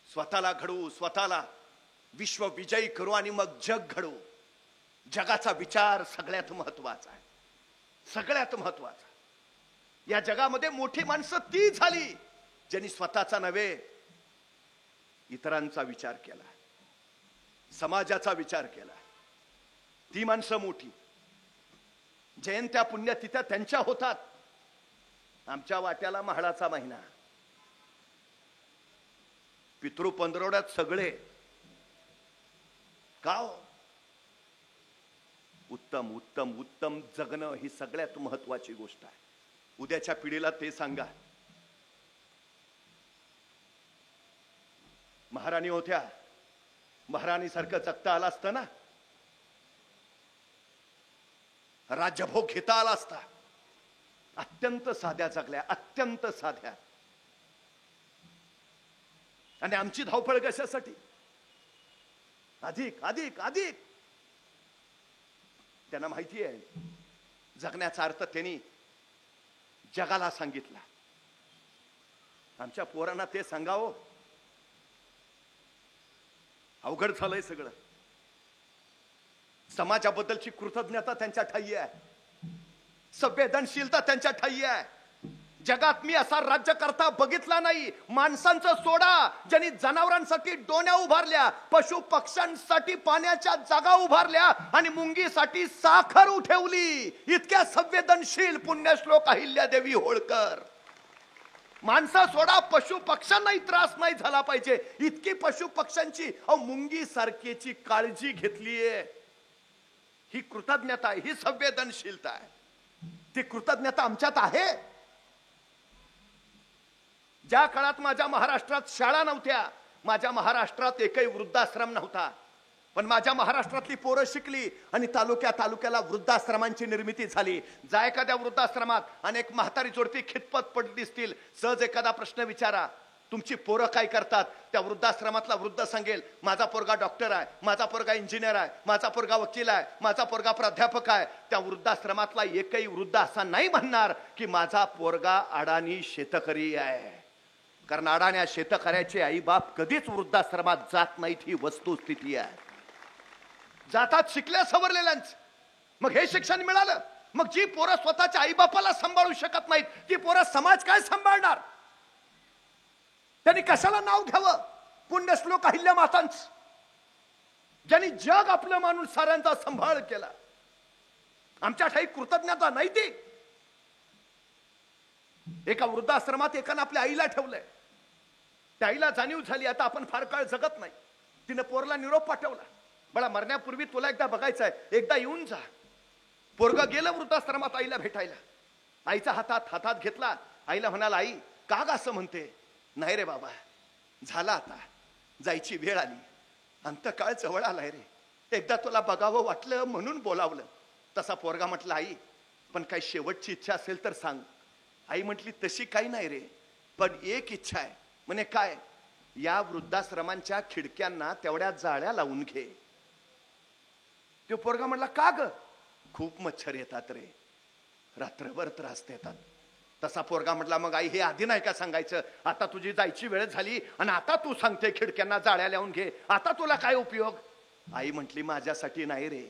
स्वतःला घडवू, स्वतःला विश्व विजयी करू आणि मग जग घडवू. जगाचा विचार सगळ्यात महत्वाचा आहे, सगळ्यात महत्वाचा. या जगामध्ये मोठी माणसं ती झाली ज्यांनी स्वतःचा नव्हे इतरांचा विचार केला, समाजाचा विचार केला. ती माणसं मोठी. जयंत्या पुण्यतिथ्या त्यांच्या होतात. आमच्या वाट्याला म्हाळाचा महिना, पितृ पंधरवड्यात सगळे गाव. उत्तम उत्तम उत्तम जगणं ही सगळ्यात महत्वाची गोष्ट आहे. उद्याच्या पिढीला ते सांगा. महाराणी होत्या, महाराणी सारखं जगता आलं असतं ना, राज्यभोग घेता आला असता. अत्यंत साध्या जगल्या, अत्यंत साध्या. आणि आमची धावपळ कशासाठी? अधिक अधिक अधिक. त्यांना माहिती आहे जगण्याचा अर्थ. त्यांनी जगाला सांगितला. आमच्या पोरांना ते सांगावं अवघड झालंय सगळं. समाजाबद्दलची कृतज्ञता त्यांच्या ठायी आहे, संवेदनशीलता त्यांच्या ठायी आहे. जगात मी असा राज्यकर्ता बघितला नाही. माणसांचं सोडा, ज्यांनी जनावरांसाठी डोण्या उभारल्या, पशु पक्ष्यांसाठी पाण्याच्या जागा उभारल्या आणि मुंगीसाठी साखर उठवली. इतक्या संवेदनशील पुण्यश्लोक अहिल्यादेवी होळकर. माणसा सोडा, पशु पक्ष्यांनाही त्रास नाही झाला पाहिजे इतकी पशु पक्ष्यांची मुंगी सारखीची काळजी घेतलीये. ही कृतज्ञता आहे, ही संवेदनशीलता आहे. ती कृतज्ञता आमच्यात आहे. ज्या काळात माझ्या महाराष्ट्रात शाळा नव्हत्या, माझ्या महाराष्ट्रात एकही वृद्धाश्रम नव्हता, पण माझ्या महाराष्ट्रातली पोरं शिकली आणि तालुक्याला वृद्धाश्रमांची निर्मिती झाली. जा एखाद्या वृद्धाश्रमात अनेक म्हातारी जोडपी खितपत पडली दिसतील, सहज एखादा प्रश्न विचारा, तुमची पोरं काय करतात? त्या वृद्धाश्रमातला वृद्ध सांगेल, माझा पोरगा डॉक्टर आहे, माझा पोरगा इंजिनियर आहे, माझा पोरगा वकील आहे, माझा पोरगा प्राध्यापक आहे. त्या वृद्धाश्रमातला एकही वृद्ध असा नाही म्हणणार की माझा पोरगा अडाणी शेतकरी आहे. कारण अडाण्या शेतकऱ्याचे आई बाप कधीच वृद्धाश्रमात जात नाहीत, ही वस्तुस्थिती आहे. जातात शिकल्या सवरलेल्यांच. मग हे शिक्षण मिळालं, मग जी पोरं स्वतःच्या आईबापाला सांभाळू शकत नाहीत, ती पोरं समाज काय सांभाळणार? त्यांनी कशाला नाव घ्यावं पुण्यश्लोक अहिल्या मातांच, ज्यांनी जग आपलं मानून साऱ्यांचा सांभाळ केला. आमच्या ठाई कृतज्ञता नाही ती. एका वृद्धाश्रमात एकानं आपल्या आईला ठेवलंय. त्या आईला जाणीव झाली आता आपण फार काळ जगत नाही. तिनं पोरला निरोप पाठवला, बळा मरण्यापूर्वी तुला एकदा बघायचं आहे, एकदा येऊन जा. पोरगा गेलं वृद्धाश्रमात आईला भेटायला. आईचा हातात घेतला. आईला म्हणाला, आई का ग असं म्हणते? नाही रे बाबा, झाला आता, जायची वेळ आली, अंतकाळ जवळ आलाय रे, एकदा तुला बघावं वाटलं म्हणून बोलावलं. तसा पोरगा म्हटला, आई पण काही शेवटची इच्छा असेल तर सांग. आई म्हटली, तशी काही नाही रे, पण एक इच्छा आहे. म्हणे काय? या वृद्धाश्रमांच्या खिडक्यांना तेवढ्या जाळ्या लावून घे. तो पोरगा म्हटला, का ग? खूप मच्छर येतात रे, रात्रभर त्रास देतात. तसा पोरगा म्हटला, मग आई हे आधी नाही का सांगायचं? आता तुझी जायची वेळ झाली आणि आता तू सांगते खिडक्यांना जाळ्या लावून घे, आता तुला काय उपयोग? आई म्हटली, माझ्यासाठी नाही रे,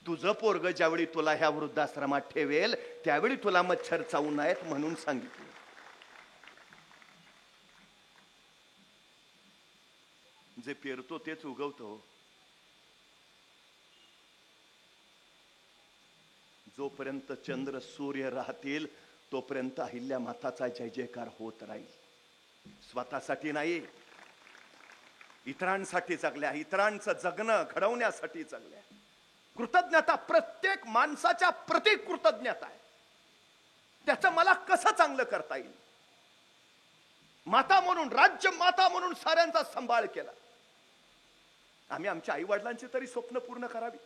तुझं पोरग ज्यावेळी तुला ह्या वृद्धाश्रमात ठेवेल त्यावेळी तुला मच्छर चावू नयेत म्हणून सांगितलं. जे पेरतो तेच उगवतो. जोपर्यंत चंद्र सूर्य राहतील तोपर्यंत अहिल्या माताचा जय जयकार होत राहील. स्वतःसाठी नाही, इतरांसाठी जगल्या, इतरांचं जगणं घडवण्यासाठी जगल्या. कृतज्ञता प्रत्येक माणसाच्या प्रति कृतज्ञता आहे. त्याचं मला कसं चांगलं करता येईल. माता म्हणून, राज्य माता म्हणून साऱ्यांचा सांभाळ केला. आम्ही आमच्या आई वडिलांची तरी स्वप्न पूर्ण करावी.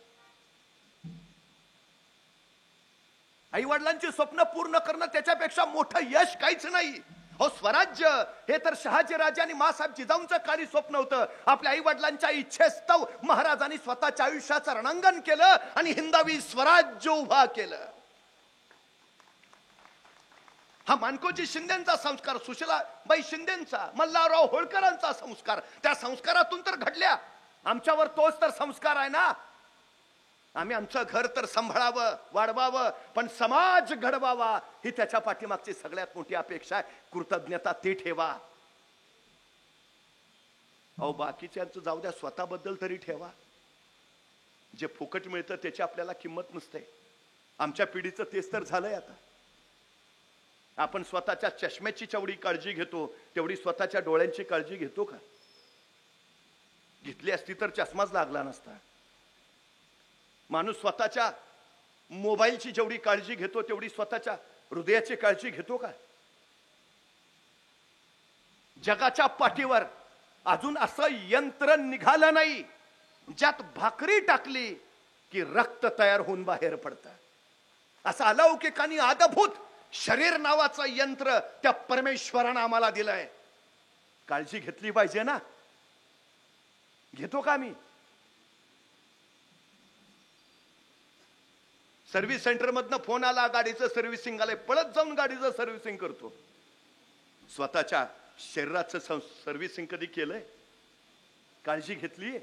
आई वडिलांची स्वप्न पूर्ण करणं त्याच्यापेक्षा मोठं यश काहीच नाही. हो, स्वराज्य हे तर शहाजी राजे आणि मासाहेब जिजाऊंचं काही स्वप्न होतं. आपल्या आई वडिलांच्या इच्छेस्तव महाराजांनी स्वतःच्या आयुष्याचं रणांगण केलं आणि हिंदवी स्वराज्य उभा केलं. हा मानकोजी शिंदेचा संस्कार, सुशीलाबाई शिंदेचा, मल्हारराव होळकरांचा संस्कार, त्या संस्कारातून तर घडल्या. आमच्यावर तोच तर संस्कार आहे ना. आम्ही आमचं घर तर सांभाळावं, वाढवावं, पण समाज घडवावा ही त्याच्या पाठीमागची सगळ्यात मोठी अपेक्षा आहे. कृतज्ञता ती ठेवा. अहो, बाकीच्यांचं जाऊ द्या, स्वतःबद्दल तरी ठेवा. जे फुकट मिळतं त्याची आपल्याला किंमत नसते. आमच्या पिढीचं तेच तर झालंय आता. आपण स्वतःच्या चष्म्याची जेवढी काळजी घेतो तेवढी स्वतःच्या डोळ्यांची काळजी घेतो का? घेतली असती तर चष्माच लागला नसता. माणूस स्वतःच्या मोबाईलची जेवढी काळजी घेतो तेवढी स्वतःच्या हृदयाची काळजी घेतो का? जगाच्या पाठीवर अजून असं यंत्र निघालं नाही ज्यात भाकरी टाकली की रक्त तयार होऊन बाहेर पडतं. असं अलौकिकानी अद्भुत शरीर नावाचं यंत्र त्या परमेश्वरानं आम्हाला दिलंय. काळजी घेतली पाहिजे ना. घेतो का मी? सर्व्हिस सेंटर मधनं फोन आला, गाडीचं सर्व्हिसिंग आलंय, पळत जाऊन गाडीचं सर्व्हिसिंग करतो. स्वतःच्या शरीराचं सर्व्हिसिंग कधी केलंय? काळजी घेतलीये?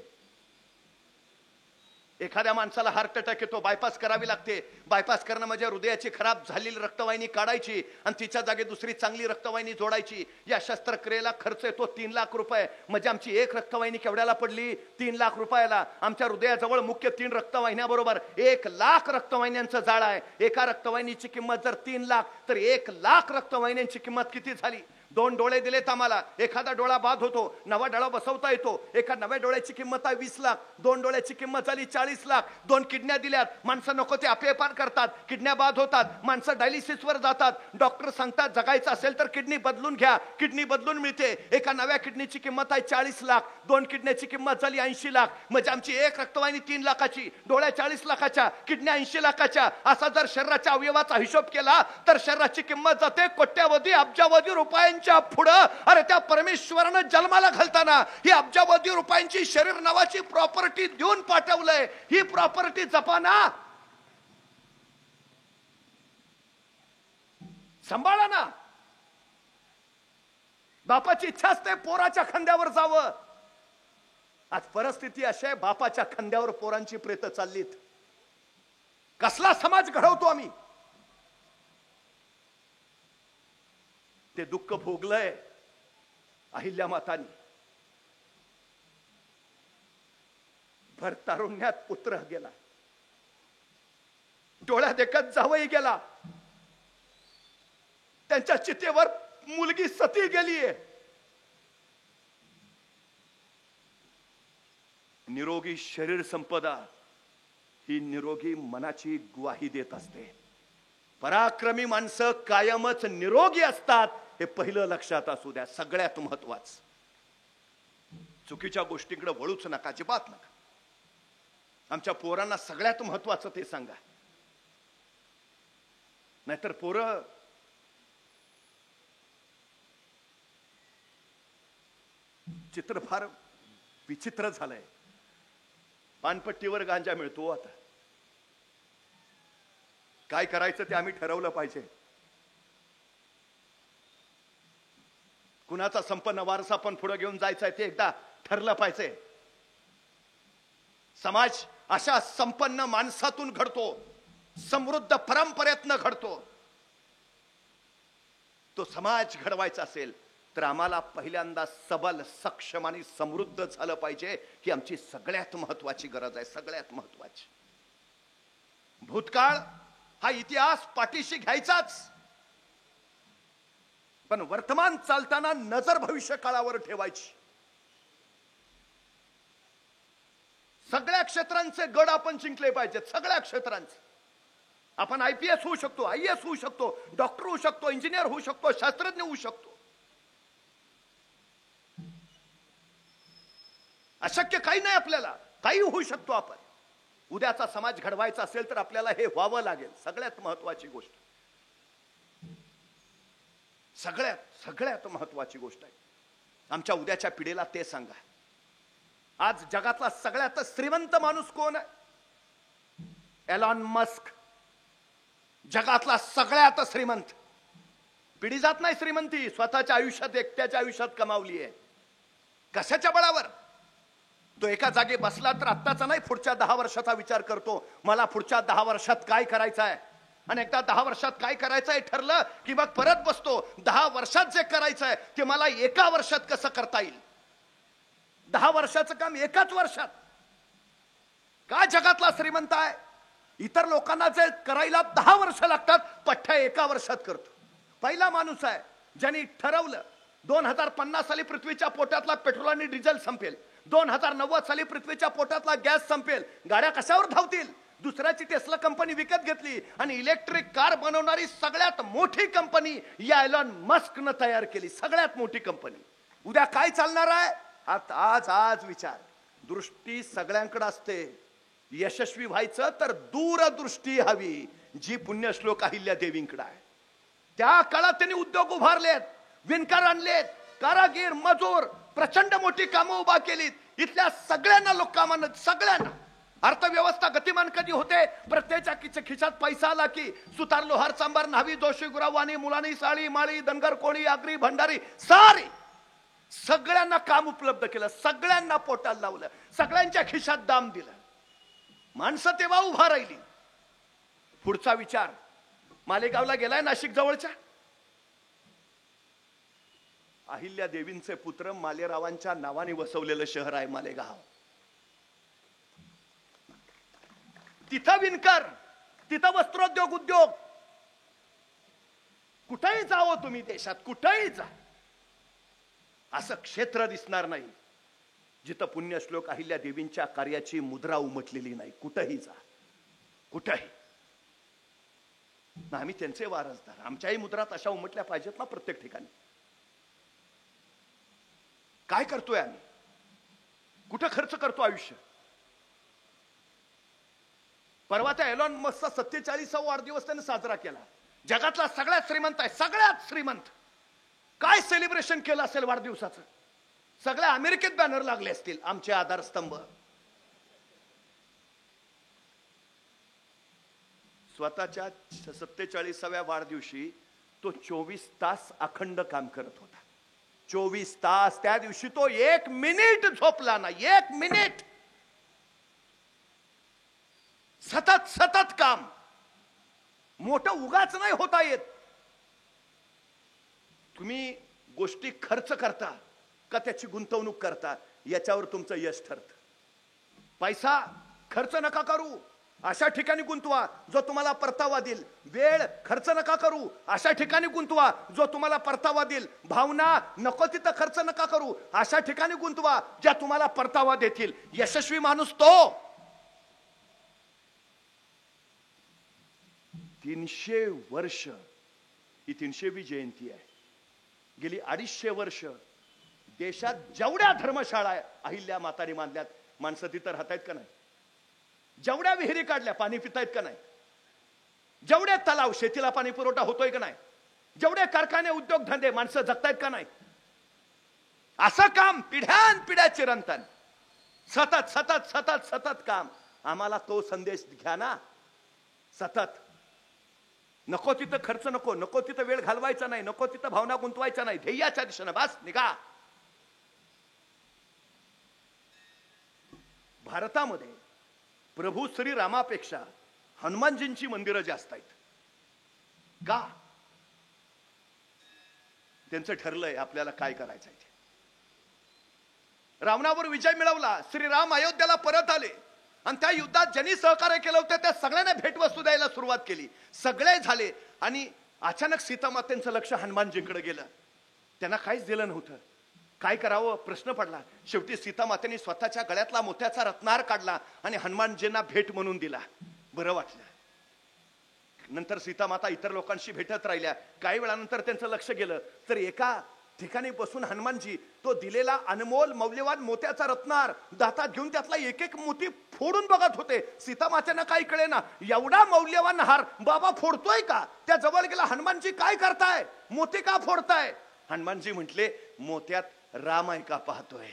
एखाद्या माणसाला हार्ट अटॅक येतो, बायपास करावी लागते. बायपास करणं म्हणजे हृदयाची खराब झालेली रक्तवाहिनी काढायची आणि तिच्या जागी दुसरी चांगली रक्तवाहिनी जोडायची. या शस्त्रक्रियेला खर्च येतो 3 लाख रुपये. म्हणजे आमची एक रक्तवाहिनी केवढ्याला पडली? 3 लाख रुपयाला. आमच्या हृदयाजवळ मुख्य 3 रक्तवाहिन्या बरोबर 1 लाख रक्तवाहिन्यांचं जाळं आहे. एका रक्तवाहिनीची किंमत जर 3 लाख तर 1 लाख रक्तवाहिन्यांची किंमत किती झाली? 2 डोळे दिलेत आम्हाला, एखादा डोळा बाद होतो, नवा डोळा बसवता येतो. एका नव्या डोळ्याची किंमत आहे 20 लाख, 2 डोळ्याची किंमत झाली 40 लाख. 2 किडन्या दिल्यात, माणसं नको ते अपेपार करतात, किडन्या बाद होतात, माणसं डायलिसिसवर जातात. डॉक्टर सांगतात जगायचं असेल तर किडनी बदलून घ्या, किडनी बदलून मिळते. एका नव्या किडनीची किंमत आहे 40 लाख, 2 किडन्याची किंमत झाली 80 लाख. म्हणजे आमची एक रक्तवाहिनी 3 लाखाची, डोळ्या 40 लाखाच्या, किडन्या 80 लाखाच्या. असा जर शरीराच्या अवयवाचा हिशोब केला तर शरीराची किंमत जाते कोट्यावधी अब्जावधी रुपयांच्या पुढं. अरे त्या परमेश्वरानं जन्माला घालताना ही अब्जावधी रुपयांची शरीर नावाची प्रॉपर्टी देऊन पाठवलंय. ही प्रॉपर्टी जपाना, सांभाळा ना. बापाची इच्छा असते पोराच्या खांद्यावर जावं. आज परिस्थिती अशी आहे, बापाच्या खांद्यावर पोरांची प्रेत चाललीत. कसला समाज घडवतो आम्ही? ते दुःख भोगलंय अहिल्या मातानी. भर तारुण्यात पुत्र गेला, डोळ्यात देखत जावई गेला, त्यांच्या चितेवर मुलगी सती गेलीये. निरोगी शरीर संपदा ही निरोगी मनाची ग्वाही देत असते. पराक्रमी माणसं कायमच निरोगी असतात, हे पहिलं लक्षात असू द्या. सगळ्यात महत्वाचं, चुकीच्या गोष्टींकडे वळूच नका, अजिबात नका. आमच्या पोरांना सगळ्यात महत्वाचं ते सांगा, नाहीतर पोरं चित्र फार विचित्र झालंय. पानपट्टीवर गांजा मिळतो. आता काय करायचं ते आम्ही ठरवलं पाहिजे. कुणाचा संपन्न वारसा पण पुढे घेऊन जायचा ते एकदा ठरलं पाहिजे. समाज अशा संपन्न माणसातून घडतो, समृद्ध परंपरेतनं घडतो. तो समाज घडवायचा असेल तर आम्हाला पहिल्यांदा सबल, सक्षम आणि समृद्ध झालं पाहिजे. ही आमची सगळ्यात महत्वाची गरज आहे, सगळ्यात महत्वाची. भूतकाळ हा इतिहास पाठीशी घ्यायचाच, पण वर्तमान चालताना नजर भविष्य काळावर ठेवायची. सगळ्या क्षेत्रांचे गड आपण जिंकले पाहिजेत, सगळ्या क्षेत्रांचे. आपण IPS होऊ शकतो, IAS होऊ शकतो, डॉक्टर होऊ शकतो, इंजिनियर होऊ शकतो, शास्त्रज्ञ होऊ शकतो. अशक्य काही नाही, आपल्याला काही होऊ शकतो आपण. उद्याचा समाज घडवायचा असेल तर आपल्याला हे व्हावं लागेल. सगळ्यात महत्वाची गोष्ट, सगळ्यात महत्वाची गोष्ट आहे. आमच्या उद्याच्या पिढीला ते सांगा. आज जगातला सगळ्यात श्रीमंत माणूस कोण आहे? Elon Musk. जगातला सगळ्यात श्रीमंत. पिढी जात नाही श्रीमंती, स्वतःच्या आयुष्यात, एकट्याच्या आयुष्यात कमावली आहे. कशाच्या बळावर? तो एका जागी बसला तर आत्ताचा नाही, पुढच्या 10 वर्षाचा विचार करतो. मला पुढच्या 10 वर्षात काय करायचं आहे, आणि एकदा 10 वर्षात काय करायचं आहे ठरलं की मग परत बसतो. 10 वर्षात जे करायचं आहे ते मला एका वर्षात कसं करता येईल. 10 वर्षाचं काम एकाच वर्षात. का जगातला श्रीमंत आहे? इतर लोकांना जे करायला 10 वर्ष लागतात, पठ्ठ्या एका वर्षात करतो. पहिला माणूस आहे ज्यांनी ठरवलं 2050 साली पृथ्वीच्या पोटातला पेट्रोल आणि डिझेल संपेल, 2090 साली पृथ्वीच्या पोटातला गॅस संपेल. गाड्या कशावर धावतील? दुसऱ्याची टेस्ला कंपनी विकत घेतली आणि इलेक्ट्रिक कार बनवणारी सगळ्यात मोठी कंपनी या एलॉन मस्कनं तयार केली. सगळ्यात मोठी कंपनी. उद्या काय चालणार आहे? आज विचार. दृष्टी सगळ्यांकडे असते. यशस्वी व्हायचं तर दूरदृष्टी हवी, जी पुण्यश्लोक अहिल्या देवींकडे आहे. त्या काळात त्यांनी उद्योग उभारलेत, विणकर आणलेत, कारागीर, मजूर, प्रचंड मोठी कामं उभा केलीत. इथल्या सगळ्यांना लोकांना, सगळ्यांना. अर्थव्यवस्था गतिमान कधी होते? प्रत्येकाच्या खिशात पैसा आला की सुतार, लोहार, चांबार, न्हावी, जोशी, गुरावानी, मुलानी, साळी, माळी, धनगर, कोळी, आगरी, भंडारी, सारी सगळ्यांना काम उपलब्ध केलं, सगळ्यांना पोटाला लावलं, सगळ्यांच्या खिशात दाम दिलं. माणसं तेव्हा उभा राहिली. पुढचा विचार. मालेगावला गेलाय, नाशिक जवळच्या. अहिल्या देवींचे पुत्र मालेरावांच्या नावाने वसवलेलं शहर आहे मालेगाव. तिथं विणकर, तिथं वस्त्रोद्योग, उद्योग. कुठेही जावं तुम्ही देशात, कुठेही जा, असं क्षेत्र दिसणार नाही जिथं पुण्यश्लोक अहिल्या देवींच्या कार्याची मुद्रा उमटलेली नाही. कुठंही जा, कुठंही. आम्ही त्यांचे वारसदार, आमच्याही मुद्रा तशा उमटल्या पाहिजेत ना प्रत्येक ठिकाणी. काय करतोय आम्ही, कुठं खर्च करतो आयुष्य. परवा त्या एलॉन मस्कचा 47वा वाढदिवस त्याने साजरा केला. जगातला सगळ्यात श्रीमंत आहे, सगळ्यात श्रीमंत. काय सेलिब्रेशन केलं असेल वाढदिवसाचं. सगळ्या अमेरिकेत बॅनर लागले असतील आमचे आधारस्तंभ. स्वतःच्या 47व्या वाढदिवशी तो 24 तास अखंड काम करत होता. 24 तास. त्या दिवशी तो 1 मिनिट झोपला ना. 1 मिनिट. सतत सतत काम. मोठं उगाच नाही होता येत. तुम्ही गोष्टी खर्च करता का त्याची गुंतवणूक करता याच्यावर तुमचं यश ठरतं. पैसा खर्च नका करू, अशा ठिकाणी गुंतवा जो तुम्हाला परतावा देईल. वेळ खर्च नका करू, अशा ठिकाणी गुंतवा जो तुम्हाला परतावा देईल. भावना नको तिथं खर्च नका करू, अशा ठिकाणी गुंतवा ज्या तुम्हाला परतावा देतील. यशस्वी माणूस तो. 300 वर्ष ही 300वी जयंती आहे. गेली 250 वर्ष देशात जेवढ्या धर्मशाळा अहिल्या माताने बांधल्यात, माणसं तिथं राहतायत का नाही. जेवढ्या विहिरी काढल्या पाणी पितायत का नाही. जेवढे तलाव शेतीला पाणी पुरवठा होतोय का नाही. जेवढे कारखाने उद्योगधंदे माणसं जगतायत का नाही. असं काम पिढ्यान पिढ्या चिरंतन सतत सतत सतत सतत काम. आम्हाला तो संदेश घ्या ना. सतत. नको तिथं खर्च नको, नको तिथं वेळ घालवायचा नाही, नको तिथं भावना गुंतवायचा नाही. ध्येयाच्या दिशेनं बस निघा. भारतामध्ये प्रभू श्रीरामापेक्षा हनुमानजींची मंदिरं जास्त आहेत. का? त्यांचं ठरलंय आपल्याला काय करायचंय ते. रावणावर विजय मिळवला, श्रीराम अयोध्येला परत आले आणि त्या युद्धात ज्यांनी सहकार्य केलं होतं त्या सगळ्यांना भेटवस्तू द्यायला सुरुवात केली. सगळे झाले आणि अचानक सीतामातेंचं लक्ष हनुमानजींकडे गेलं. त्यांना काहीच दिलं नव्हतं. काय करावं प्रश्न पडला. शेवटी सीतामातेने स्वतःच्या गळ्यातला मोत्याचा रत्नहार काढला आणि हनुमानजींना भेट म्हणून दिला. बरं वाटलं. नंतर सीतामाता इतर लोकांशी भेटत राहिल्या. काही वेळानंतर त्यांचं लक्ष गेलं तर एका ठिकाणी बसून हनुमानजी तो दिलेला अनमोल मौल्यवान मोत्याचा रत्नहार दातात घेऊन त्यातला एक एक मोती फोडून बघत होते. सीतामातेनं काही कळेना. एवढा मौल्यवान हार बाबा फोडतोय का. त्या जवळ गेला. हनुमानजी काय करताय, मोती का फोडताय. हनुमानजी म्हटले मोत्यात राम आहे का पाहतोय.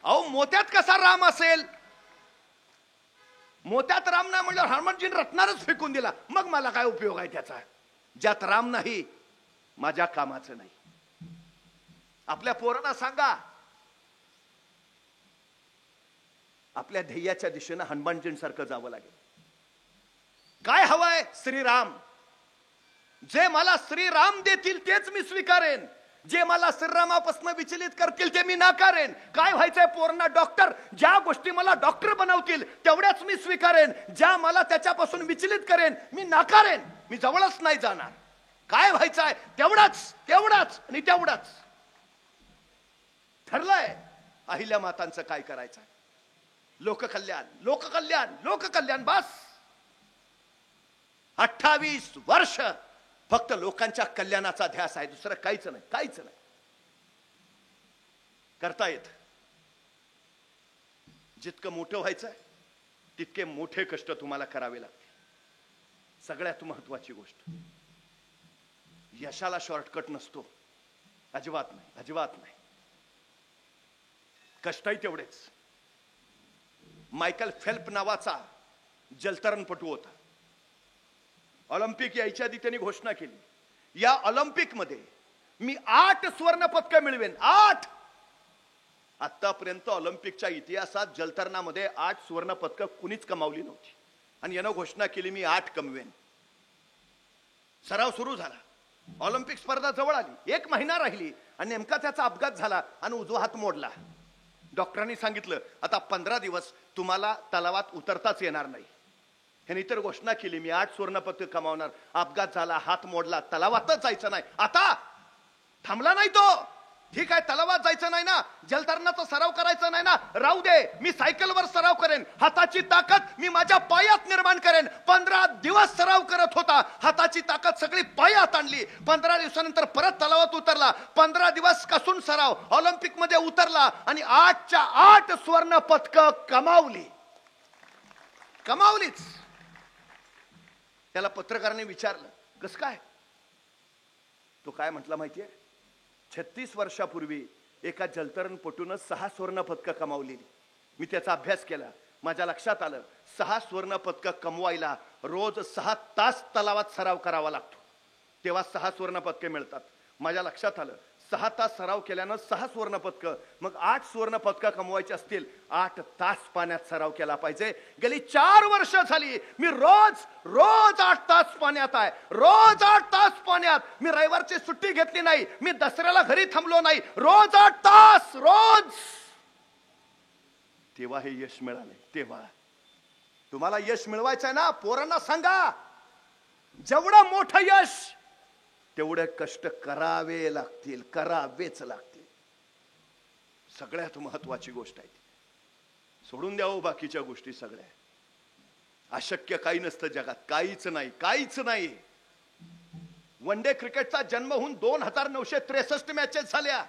अहो मोत्यात कसा राम असेल. मोत्यात राम नाही म्हणल्यावर हनुमानजीने रत्नारच फेकून दिला. मग मला काय उपयोग आहे त्याचा. ज्यात राम नाही माझ्या कामाचं नाही. आपल्या पोरांना सांगा आपल्या ध्येयाच्या दिशेनं हनुमानजींसारखं जावं लागेल. काय हवंय. श्रीराम. जे मला श्रीराम देतील तेच मी स्वीकारेन. जे मला श्रीरामापासून विचलित करतील ते मी नाकारेन. काय व्हायचंय पोरांना. डॉक्टर. ज्या गोष्टी मला डॉक्टर बनवतील तेवढ्याच मी स्वीकारेन. ज्या मला त्याच्यापासून विचलित करेन मी नाकारेन. मी जवळच नाही जाणार. काय व्हायचंय तेवढाच तेवढाच आणि तेवढाच. ठरलंय अहिल्या मातांचं काय करायचंय. लोककल्याण लोककल्याण लोककल्याण. बस 28 वर्ष फक्त लोकांच्या कल्याणाचा ध्यास आहे. दुसरं काहीच नाही. काहीच नाही करता येत. जितकं मोठं व्हायचंय तितके मोठे कष्ट तुम्हाला करावे लागतील. सगळ्यात महत्वाची गोष्ट यशाला शॉर्टकट नसतो. अजिबात नाही. अजिबात नाही. कष्टही तेवढेच. मायकल फेल्प नावाचा जलतरणपटू होता. ऑलिम्पिक यायच्या आधी त्यांनी घोषणा केली या ऑलिम्पिक मध्ये मी 8 स्वर्ण पदक मिळवेन. 8. आतापर्यंत ऑलिम्पिकच्या इतिहासात जलतरणामध्ये 8 स्वर्ण पदक कुणीच कमावली नव्हती आणि यानं घोषणा केली मी 8 कमवेन. सराव सुरू झाला. ऑलिम्पिक स्पर्धा जवळ आली. 1 महिना राहिली आणि नेमका त्याचा अपघात झाला आणि उजवा हात मोडला. डॉक्टरांनी सांगितलं आता 15 दिवस तुम्हाला तलावात उतरताच येणार नाही. ह्याने तर घोषणा केली मी 8 स्वर्ण पदक कमावणार. अपघात झाला, हात मोडला, तलावातच जायचं नाही. आता थांबला नाही तो. ठीक आहे, तलावात जायचं नाही ना, जलतरणाचा सराव करायचा नाही ना, राहू दे, मी सायकलवर सराव करेन. हाताची ताकद मी माझ्या पायात निर्माण करेन. 15 दिवस सराव करत होता, हाताची ताकद सगळी पायात आणली. 15 दिवसानंतर परत तलावात उतरला. 15 दिवस कसून सराव, ऑलिम्पिक मध्ये उतरला आणि 8च्या 8 स्वर्ण पदक कमावलीच. त्याला पत्रकाराने विचारलं, कसं काय? तो काय म्हटला माहितीये? 36 वर्षापूर्वी एका जलतरणपटूनं 6 स्वर्ण पदकं कमावलेली. मी त्याचा अभ्यास केला. माझ्या लक्षात आलं, 6 स्वर्ण पदकं कमवायला रोज 6 तास तलावात सराव करावा लागतो, तेव्हा 6 स्वर्ण पदके मिळतात. माझ्या लक्षात आलं, 6 तास सराव केल्यानं 6 स्वर्ण पदकं, मग 8 स्वर्ण पदकं कमवायचे असतील, 8 तास पाण्यात सराव केला पाहिजे. गेली 4 वर्ष झाली मी रोज 8 तास पाण्यात आहे, रोज 8 तास पाण्यात. मी रविवारची सुट्टी घेतली नाही, मी दसऱ्याला घरी थांबलो नाही, रोज 8 तास रोज. तेव्हा हे यश मिळाले. तेव्हा तुम्हाला यश मिळवायचं आहे ना, पोरांना सांगा, जेवढं मोठं यश तेवढे कष्ट करावे लागतील, करावेच लागतील. सगळ्यात महत्वाची गोष्ट आहे. सोडून द्यावं बाकीच्या गोष्टी सगळ्या. अशक्य काही नसतं जगात, काहीच नाही, काहीच नाही. वन डे क्रिकेटचा जन्म होऊन 2963 मॅचेस झाल्या.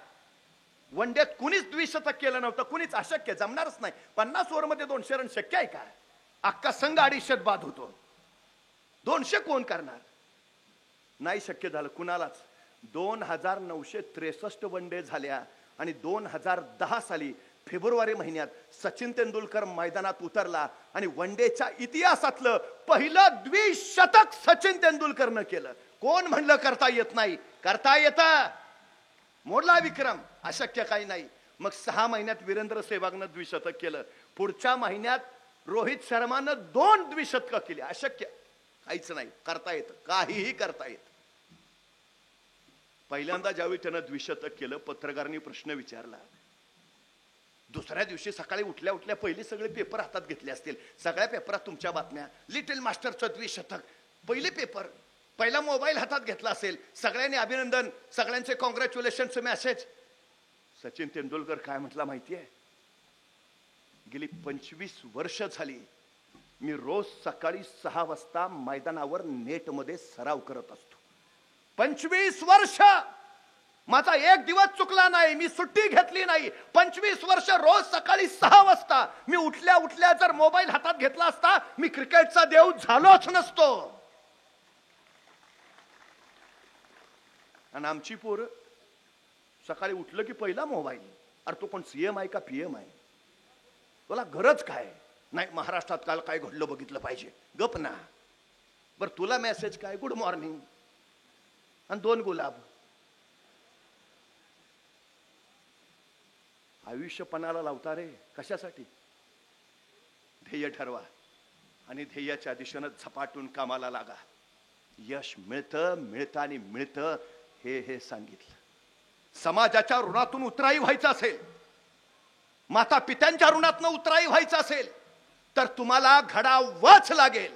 वन डेत कुणीच द्विशतक केलं नव्हतं, कुणीच. अशक्य, जमणारच नाही. 50 ओव्हरमध्ये 200 रन शक्य आहे का? अख्खा संघ 250 बाद होतो, 200 कोण करणार? नाही शक्य झालं कुणालाच. 2963 वन डे झाल्या आणि 2010 साली फेब्रुवारी महिन्यात सचिन तेंडुलकर मैदानात उतरला आणि वन डेच्या इतिहासातलं पहिलं द्विशतक सचिन तेंडुलकरनं केलं. कोण म्हणलं करता येत नाही? करता येतं. मोडला विक्रम, अशक्य काही नाही. मग 6 महिन्यात वीरेंद्र सेहवागनं द्विशतक केलं. पुढच्या महिन्यात रोहित शर्मानं 2 द्विशतकं केली. अशक्य काहीच नाही, करता येतं, काहीही करता येतं. पहिल्यांदा ज्यावेळी त्यानं द्विशतक केलं, पत्रकारांनी प्रश्न विचारला. दुसऱ्या दिवशी सकाळी उठल्या उठल्या पहिले सगळे पेपर हातात घेतले असतील, सगळ्या पेपरात तुमच्या बातम्या, लिटिल मास्टरचं द्विशतक, पहिले पेपर, पहिला मोबाईल हातात घेतला असेल, सगळ्यांनी अभिनंदन, सगळ्यांचे कॉंग्रॅच्युलेशनचे मेसेज. सचिन तेंडुलकर काय म्हटला माहितीये? गेली 25 वर्ष झाली मी रोज सकाळी 6 वाजता मैदानावर नेटमध्ये सराव करत असतो. 25 वर्ष माझा एक दिवस चुकला नाही, मी सुट्टी घेतली नाही. 25 वर्ष रोज सकाळी 6 वाजता मी उठल्या उठल्या जर मोबाईल हातात घेतला असता, मी क्रिकेटचा देव झालोच नसतो. आणि आमची पोरं सकाळी उठलं की पहिला मोबाईल. अरे तो कोण सीएम आहे का पीएम आहे? तुला गरज काय? नाही, महाराष्ट्रात काल काय घडलं बघितलं पाहिजे. गप ना. बर तुला मेसेज काय? गुड मॉर्निंग आणि 2 गुलाब. आयुष्यपणाला लावता रे कशासाठी? ध्येय ठरवा आणि ध्येयाच्या दिशेनं झपाटून कामाला लागा. यश मिळतं आणि मिळतं हे सांगितलं. समाजाच्या ऋणातून उतराई व्हायचं असेल, माता पित्यांच्या ऋणातून उतराई व्हायचं असेल तर तुम्हाला घडावंच लागेल.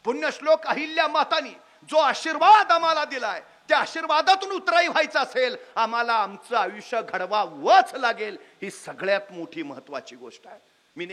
पुण्यश्लोक अहिल्या मातानी जो आशीर्वाद आम्हाला दिलाय, त्या आशीर्वादातून उतराई व्हायचं असेल, आम्हाला आमचं आयुष्य घडवावंच लागेल. ही सगळ्यात मोठी महत्वाची गोष्ट आहे. मी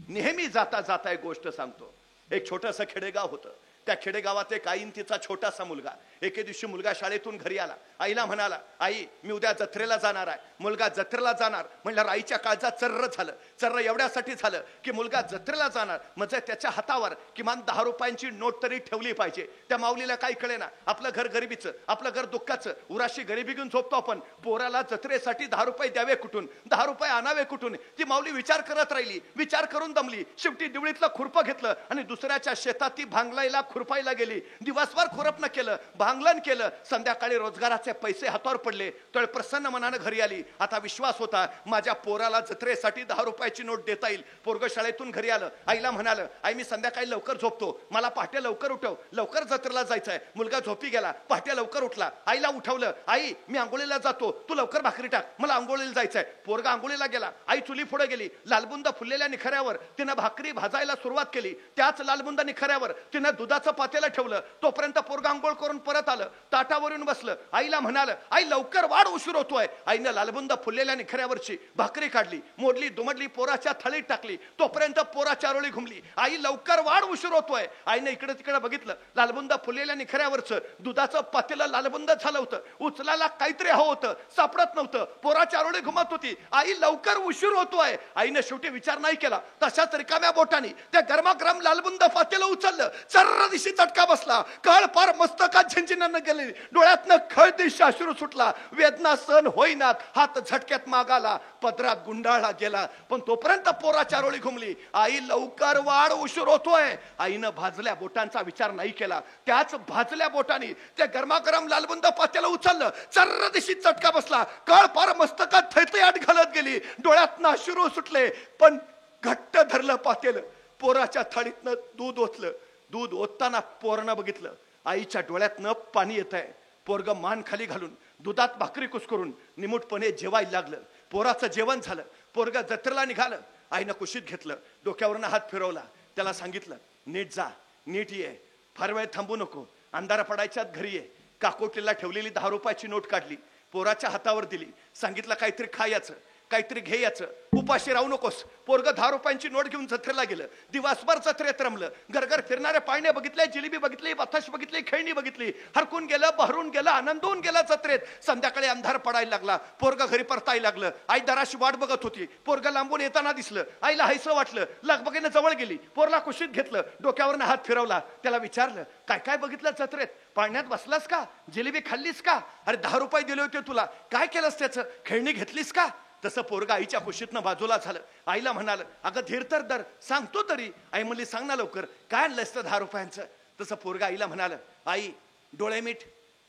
नेहमी जाता जाता एक गोष्ट सांगतो. एक छोटंसं खेडेगाव होतं. त्या खेडेगावात एक आई तिचा छोटासा मुलगा. एके दिवशी मुलगा शाळेतून घरी आला. आईला म्हणाला, आई मी उद्या जत्रेला जाणार आहे. मुलगा जत्रेला जाणार म्हणल्यावर आईच्या काळजात चर्र झालं. चर्र एवढ्यासाठी झालं की मुलगा जत्रेला जाणार म्हणजे त्याच्या हातावर किमान 10 रुपयांची नोट तरी ठेवली पाहिजे. त्या माऊलीला काही कळेना, आपलं घर गरिबीचं, आपलं घर दुःखाचं, उराशी गरिबी घेऊन झोपतो आपण. पोराला जत्रेसाठी 10 रुपये द्यावे कुठून, 10 रुपये आणावे कुठून? ती माऊली विचार करत राहिली, विचार करून दमली. शेवटी दिवळीतलं खुरपं घेतलं आणि दुसऱ्याच्या शेतात ती भांगलायला खुरपायला गेली. दिवसभर खुरपणं केलं, भांगलन केलं. संध्याकाळी रोजगाराचे पैसे हातावर पडले. तर प्रसन्न मनानं घरी आली. आता विश्वास होता माझ्या पोराला जत्रेसाठी 10 रुपयाची नोट देता येईल. पोरग शाळेतून घरी आलं. आईला म्हणालं, आई मी संध्याकाळी लवकर झोपतो, मला पहाटे लवकर उठव, लवकर जत्रेला जायचंय. मुलगा झोपी गेला. पहाटे लवकर उठला. आईला उठवलं, आई मी आंघोळीला जातो, तू लवकर भाकरी टाक, मला आंघोळीला जायचंय. पोरगा आंघोळीला गेला. आई चुली पुढे गेली. लालबुंद फुललेल्या निखऱ्यावर तिनं भाकरी भाजायला सुरुवात केली. त्याच लालबुंद निखऱ्यावर तिनं दुधाचं दुधाचं पातेलं ठेवलं. तोपर्यंत पोरगा आंघोळ करून परत आलं, ताटावरून बसलं. आईला म्हणालं, आई लवकर वाढ, उशीर होतोय. आईनं लालबुंद फुललेल्या निखऱ्यावरची भाकरी काढली, मोडली दुमडली, पोराच्या थाळीत टाकली. तोपर्यंत पोराच्या आरोळी घुमली. आई लवकर वाढ, उशीर होतोय. आईनं इकडे तिकडे बघितलं, लालबुंद फुललेल्या निखऱ्यावरचं दुधाचं पातेलं लालबुंद झालं होतं. उचलायला काहीतरी हवं होतं, सापडत नव्हतं. पोराच्या आरोळी घुमत होती. आई लवकर उशीर होतोय. आईनं शेवटी विचार नाही केला. तशाच रिकाम्या बोटाने त्या गरमागरम लालबुंद पातेलं उचललं. चर्र दिशी चटका बसला. काळ पार मस्तकात झिंझिनानं गेली. डोळ्यातनं खळदिशी अश्रू सुटला. वेदना सहन होईनात. हात झटक्यात मागाला, पदरात गुंडाळला गेला. पण तोपर्यंत पोराच्या आरोळी घुमली. आई लवकर वाढ, उशीर होतोय. आईनं भाजल्या बोटांचा विचार नाही केला. त्याच भाजल्या बोटाने त्या गरमागरम लालबुंद पातेलं उचललं. चर्र दिशी चटका बसला. काळ पार मस्तकात थैथयाट घालत गेली. डोळ्यातनं अश्रू सुटले. पण घट्ट धरलं पातेलं. पोराच्या थाळीतनं दूध ओतलं. दूध ओतताना पोरानं बघितलं, आईच्या डोळ्यातनं पाणी येत आहे. पोरग मान खाली घालून दुधात भाकरी कुस्करून निमूटपणे जेवायला लागलं. पोराचं जेवण झालं. पोरग जत्रेला निघालं. आईनं कुशीत घेतलं, डोक्यावरनं हात फिरवला. त्याला सांगितलं, नीट जा, नीट ये, फार वेळ थांबू नको, अंधारा पडायच्यात घरी ये. काकोटीला ठेवलेली 10 रुपयाची नोट काढली, पोराच्या हातावर दिली. सांगितलं, काहीतरी खायचं, काहीतरी घे, याचं उपाशी राहू नकोस. पोरग 10 रुपयांची नोट घेऊन जत्रेला गेलं. दिवसभर जत्रेत रमलं. घरघर फिरणारे पाळणे बघितले, जिलेबी बघितली, बथाश बघितली, खेळणी बघितली. हरकून गेलं, बहरून गेलं, आनंदून गेलं जत्रेत. संध्याकाळी अंधार पडायला लागला. पोरग घरी परतायला लागलं. आई दराशी वाट बघत होती. पोरग लांबून येताना दिसलं. आईला हायसं वाटलं. लगबगीनं जवळ गेली. पोरला कुशीत घेतलं, डोक्यावरनं हात फिरवला. त्याला विचारलं, काय काय बघितलं जत्रेत? पाळण्यात बसलास का? जिलेबी खाल्लीस का? अरे 10 रुपये दिले होते तुला, काय केलंस त्याचं? खेळणी घेतलीस का? तसं पोरगा आईच्या कुशीतनं बाजूला झालं. आईला म्हणाल, अगं धीर तर दर, सांगतो तरी. आई म्हणली, सांग ना लवकर, काय आणलंस तर 10 रुपयांचं? तसं पोरगा आईला म्हणाल, आई डोळे मीठ.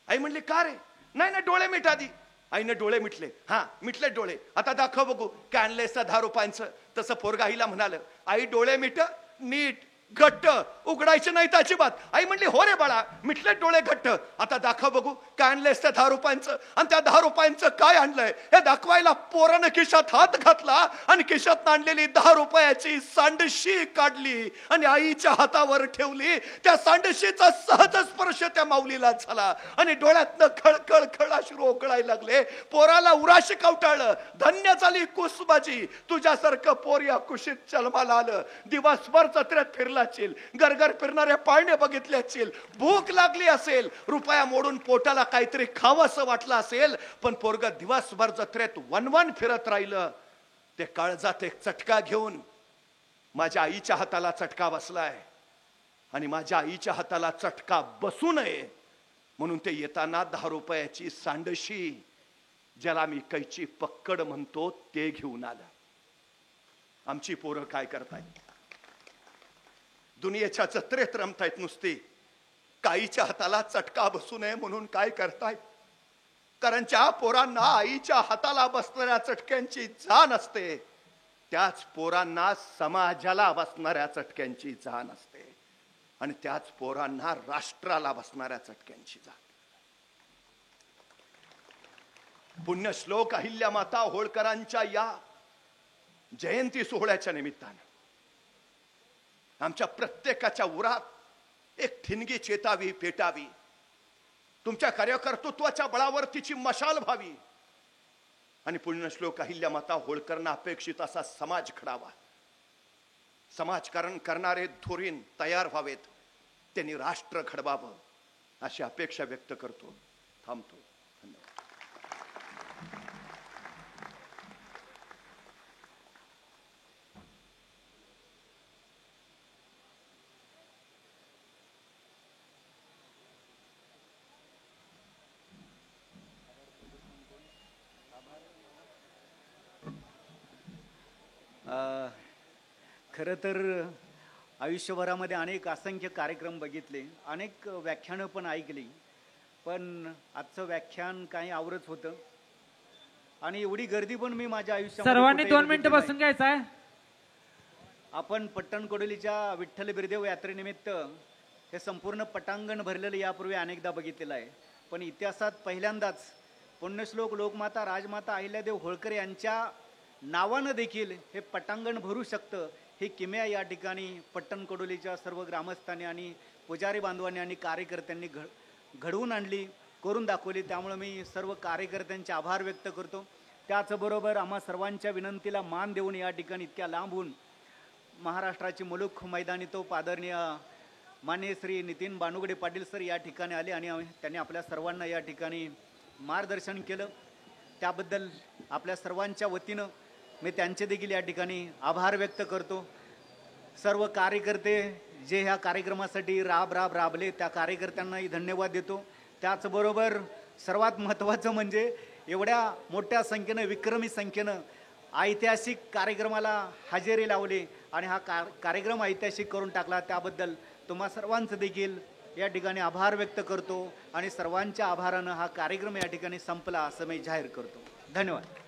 आई म्हणली, का रे? नाही ना, डोळे मीठ आधी. आईने डोळे मिटले. हा, मिटले डोळे. आता दाखव बघू, काय आणलंयस तर 10 रुपयांचं? तसं पोरगा आईला म्हणाल, आई डोळे मिट, नीट घट्ट, उघडायचे नाही त्याची बात. आई म्हणली, हो रे बाळा, मिटले डोळे घट्ट. आता दाखव बघू, काय आणलंयस त्या 10 रुपयांचं? आणि त्या 10 रुपयांचं काय आणलंय हे दाखवायला पोरानं खिशात हात घातला आणि खिशात आणलेली 10 रुपयाची सांडशी काढली आणि आईच्या हातावर ठेवली. त्या सांडशीचा सहज स्पर्श त्या माऊलीला झाला आणि डोळ्यातनं खळखळ खळ अश्रू ओघळायला लागले. पोराला उराशी कवटाळलं. धन्य झाली कुसबाजी, तुझ्यासारखं पोर या कुशीत जन्माला आलं. दिवसभर जत्रेत फिरला, घरघर फिरणाऱ्या पाळणे बघितले असतील, भूक लागली असेल, रुपया मोडून पोटाला काहीतरी खावंसं वाटलं असेल, पण पोरग दिवसभर जत्रेत वनवन फिरत राहिलं. ते काळजात एक चटका घेऊन माझ्या आईच्या हाताला चटका बसलाय आणि माझ्या आईच्या हाताला चटका बसू नये म्हणून ते येताना 10 रुपयाची सांडशी, ज्याला मी कैची पक्कड म्हणतो, ते घेऊन आलं. आमची पोरं काय करतायत? दुनियेच्या जत्रेत रमतायत नुसती. काईच्या हाताला चटका बसू नये म्हणून काय करतायत? कारण ज्या पोरांना आईच्या हाताला बसणाऱ्या चटक्यांची जाण असते, त्याच पोरांना समाजाला बसणाऱ्या चटक्यांची जाण असते आणि त्याच पोरांना राष्ट्राला बसणाऱ्या चटक्यांची जाण. पुण्यश्लोक अहिल्यामाता होळकरांच्या या जयंती सोहळ्याच्या निमित्तानं आमच्या प्रत्येकाच्या उरात एक ठिणगी चेतावी, पेटावी. तुमच्या कार्यकर्तृत्वाच्या बळावर तिची मशाल व्हावी आणि पुण्यश्लोक अहिल्यामाता होळकरांना अपेक्षित असा समाज घडावा. समाजकारण करणारे धुरीण तयार व्हावेत, त्यांनी राष्ट्र घडवावं अशी अपेक्षा व्यक्त करतो. थांबतो. धन्यवाद. खरं तर आयुष्यभरामध्ये अनेक असंख्य कार्यक्रम बघितले, अनेक व्याख्यानं पण ऐकली, पण आजचं व्याख्यान काही आवरत होतं आणि एवढी गर्दी पण मी माझ्या आयुष्यात. सर्वांनी 2 मिनिटं बसून घ्यायचं आहे. आपण पट्टणकडोलीच्या विठ्ठल बिरदेव यात्रेनिमित्त हे संपूर्ण पटांगण भरलेलं यापूर्वी अनेकदा बघितलेलं आहे, पण इतिहासात पहिल्यांदाच पुण्यश्लोक लोकमाता राजमाता अहिल्यादेवी होळकर यांच्या नावानं देखील हे पटांगण भरू शकतं, ही किमया या ठिकाणी पट्टणकडोलीच्या सर्व ग्रामस्थांनी आणि पुजारी बांधवांनी आणि कार्यकर्त्यांनी घडवून आणली, करून दाखवली. त्यामुळे मी सर्व कार्यकर्त्यांचे आभार व्यक्त करतो. त्याचबरोबर आम्हा सर्वांच्या विनंतीला मान देऊन या ठिकाणी इतक्या लांबून महाराष्ट्राचे मुलूक मैदानी तो आदरणीय माननीय श्री नितीन बानुगडे पाटील सर या ठिकाणी आले आणि त्यांनी आपल्या सर्वांना या ठिकाणी मार्गदर्शन केलं. त्याबद्दल आपल्या सर्वांच्या वतीनं मी त्यांचे देखील या ठिकाणी आभार व्यक्त करतो. सर्व कार्यकर्ते जे ह्या कार्यक्रमासाठी राबले त्या कार्यकर्त्यांनाही धन्यवाद देतो. त्याचबरोबर सर्वात महत्त्वाचं म्हणजे एवढ्या मोठ्या संख्येनं, विक्रमी संख्येनं ऐतिहासिक कार्यक्रमाला हजेरी लावली आणि हा कार्यक्रम ऐतिहासिक करून टाकला. त्याबद्दल तुम्हा सर्वांचं देखील या ठिकाणी आभार व्यक्त करतो आणि सर्वांच्या आभारानं हा कार्यक्रम या ठिकाणी संपला असं मी जाहीर करतो. धन्यवाद.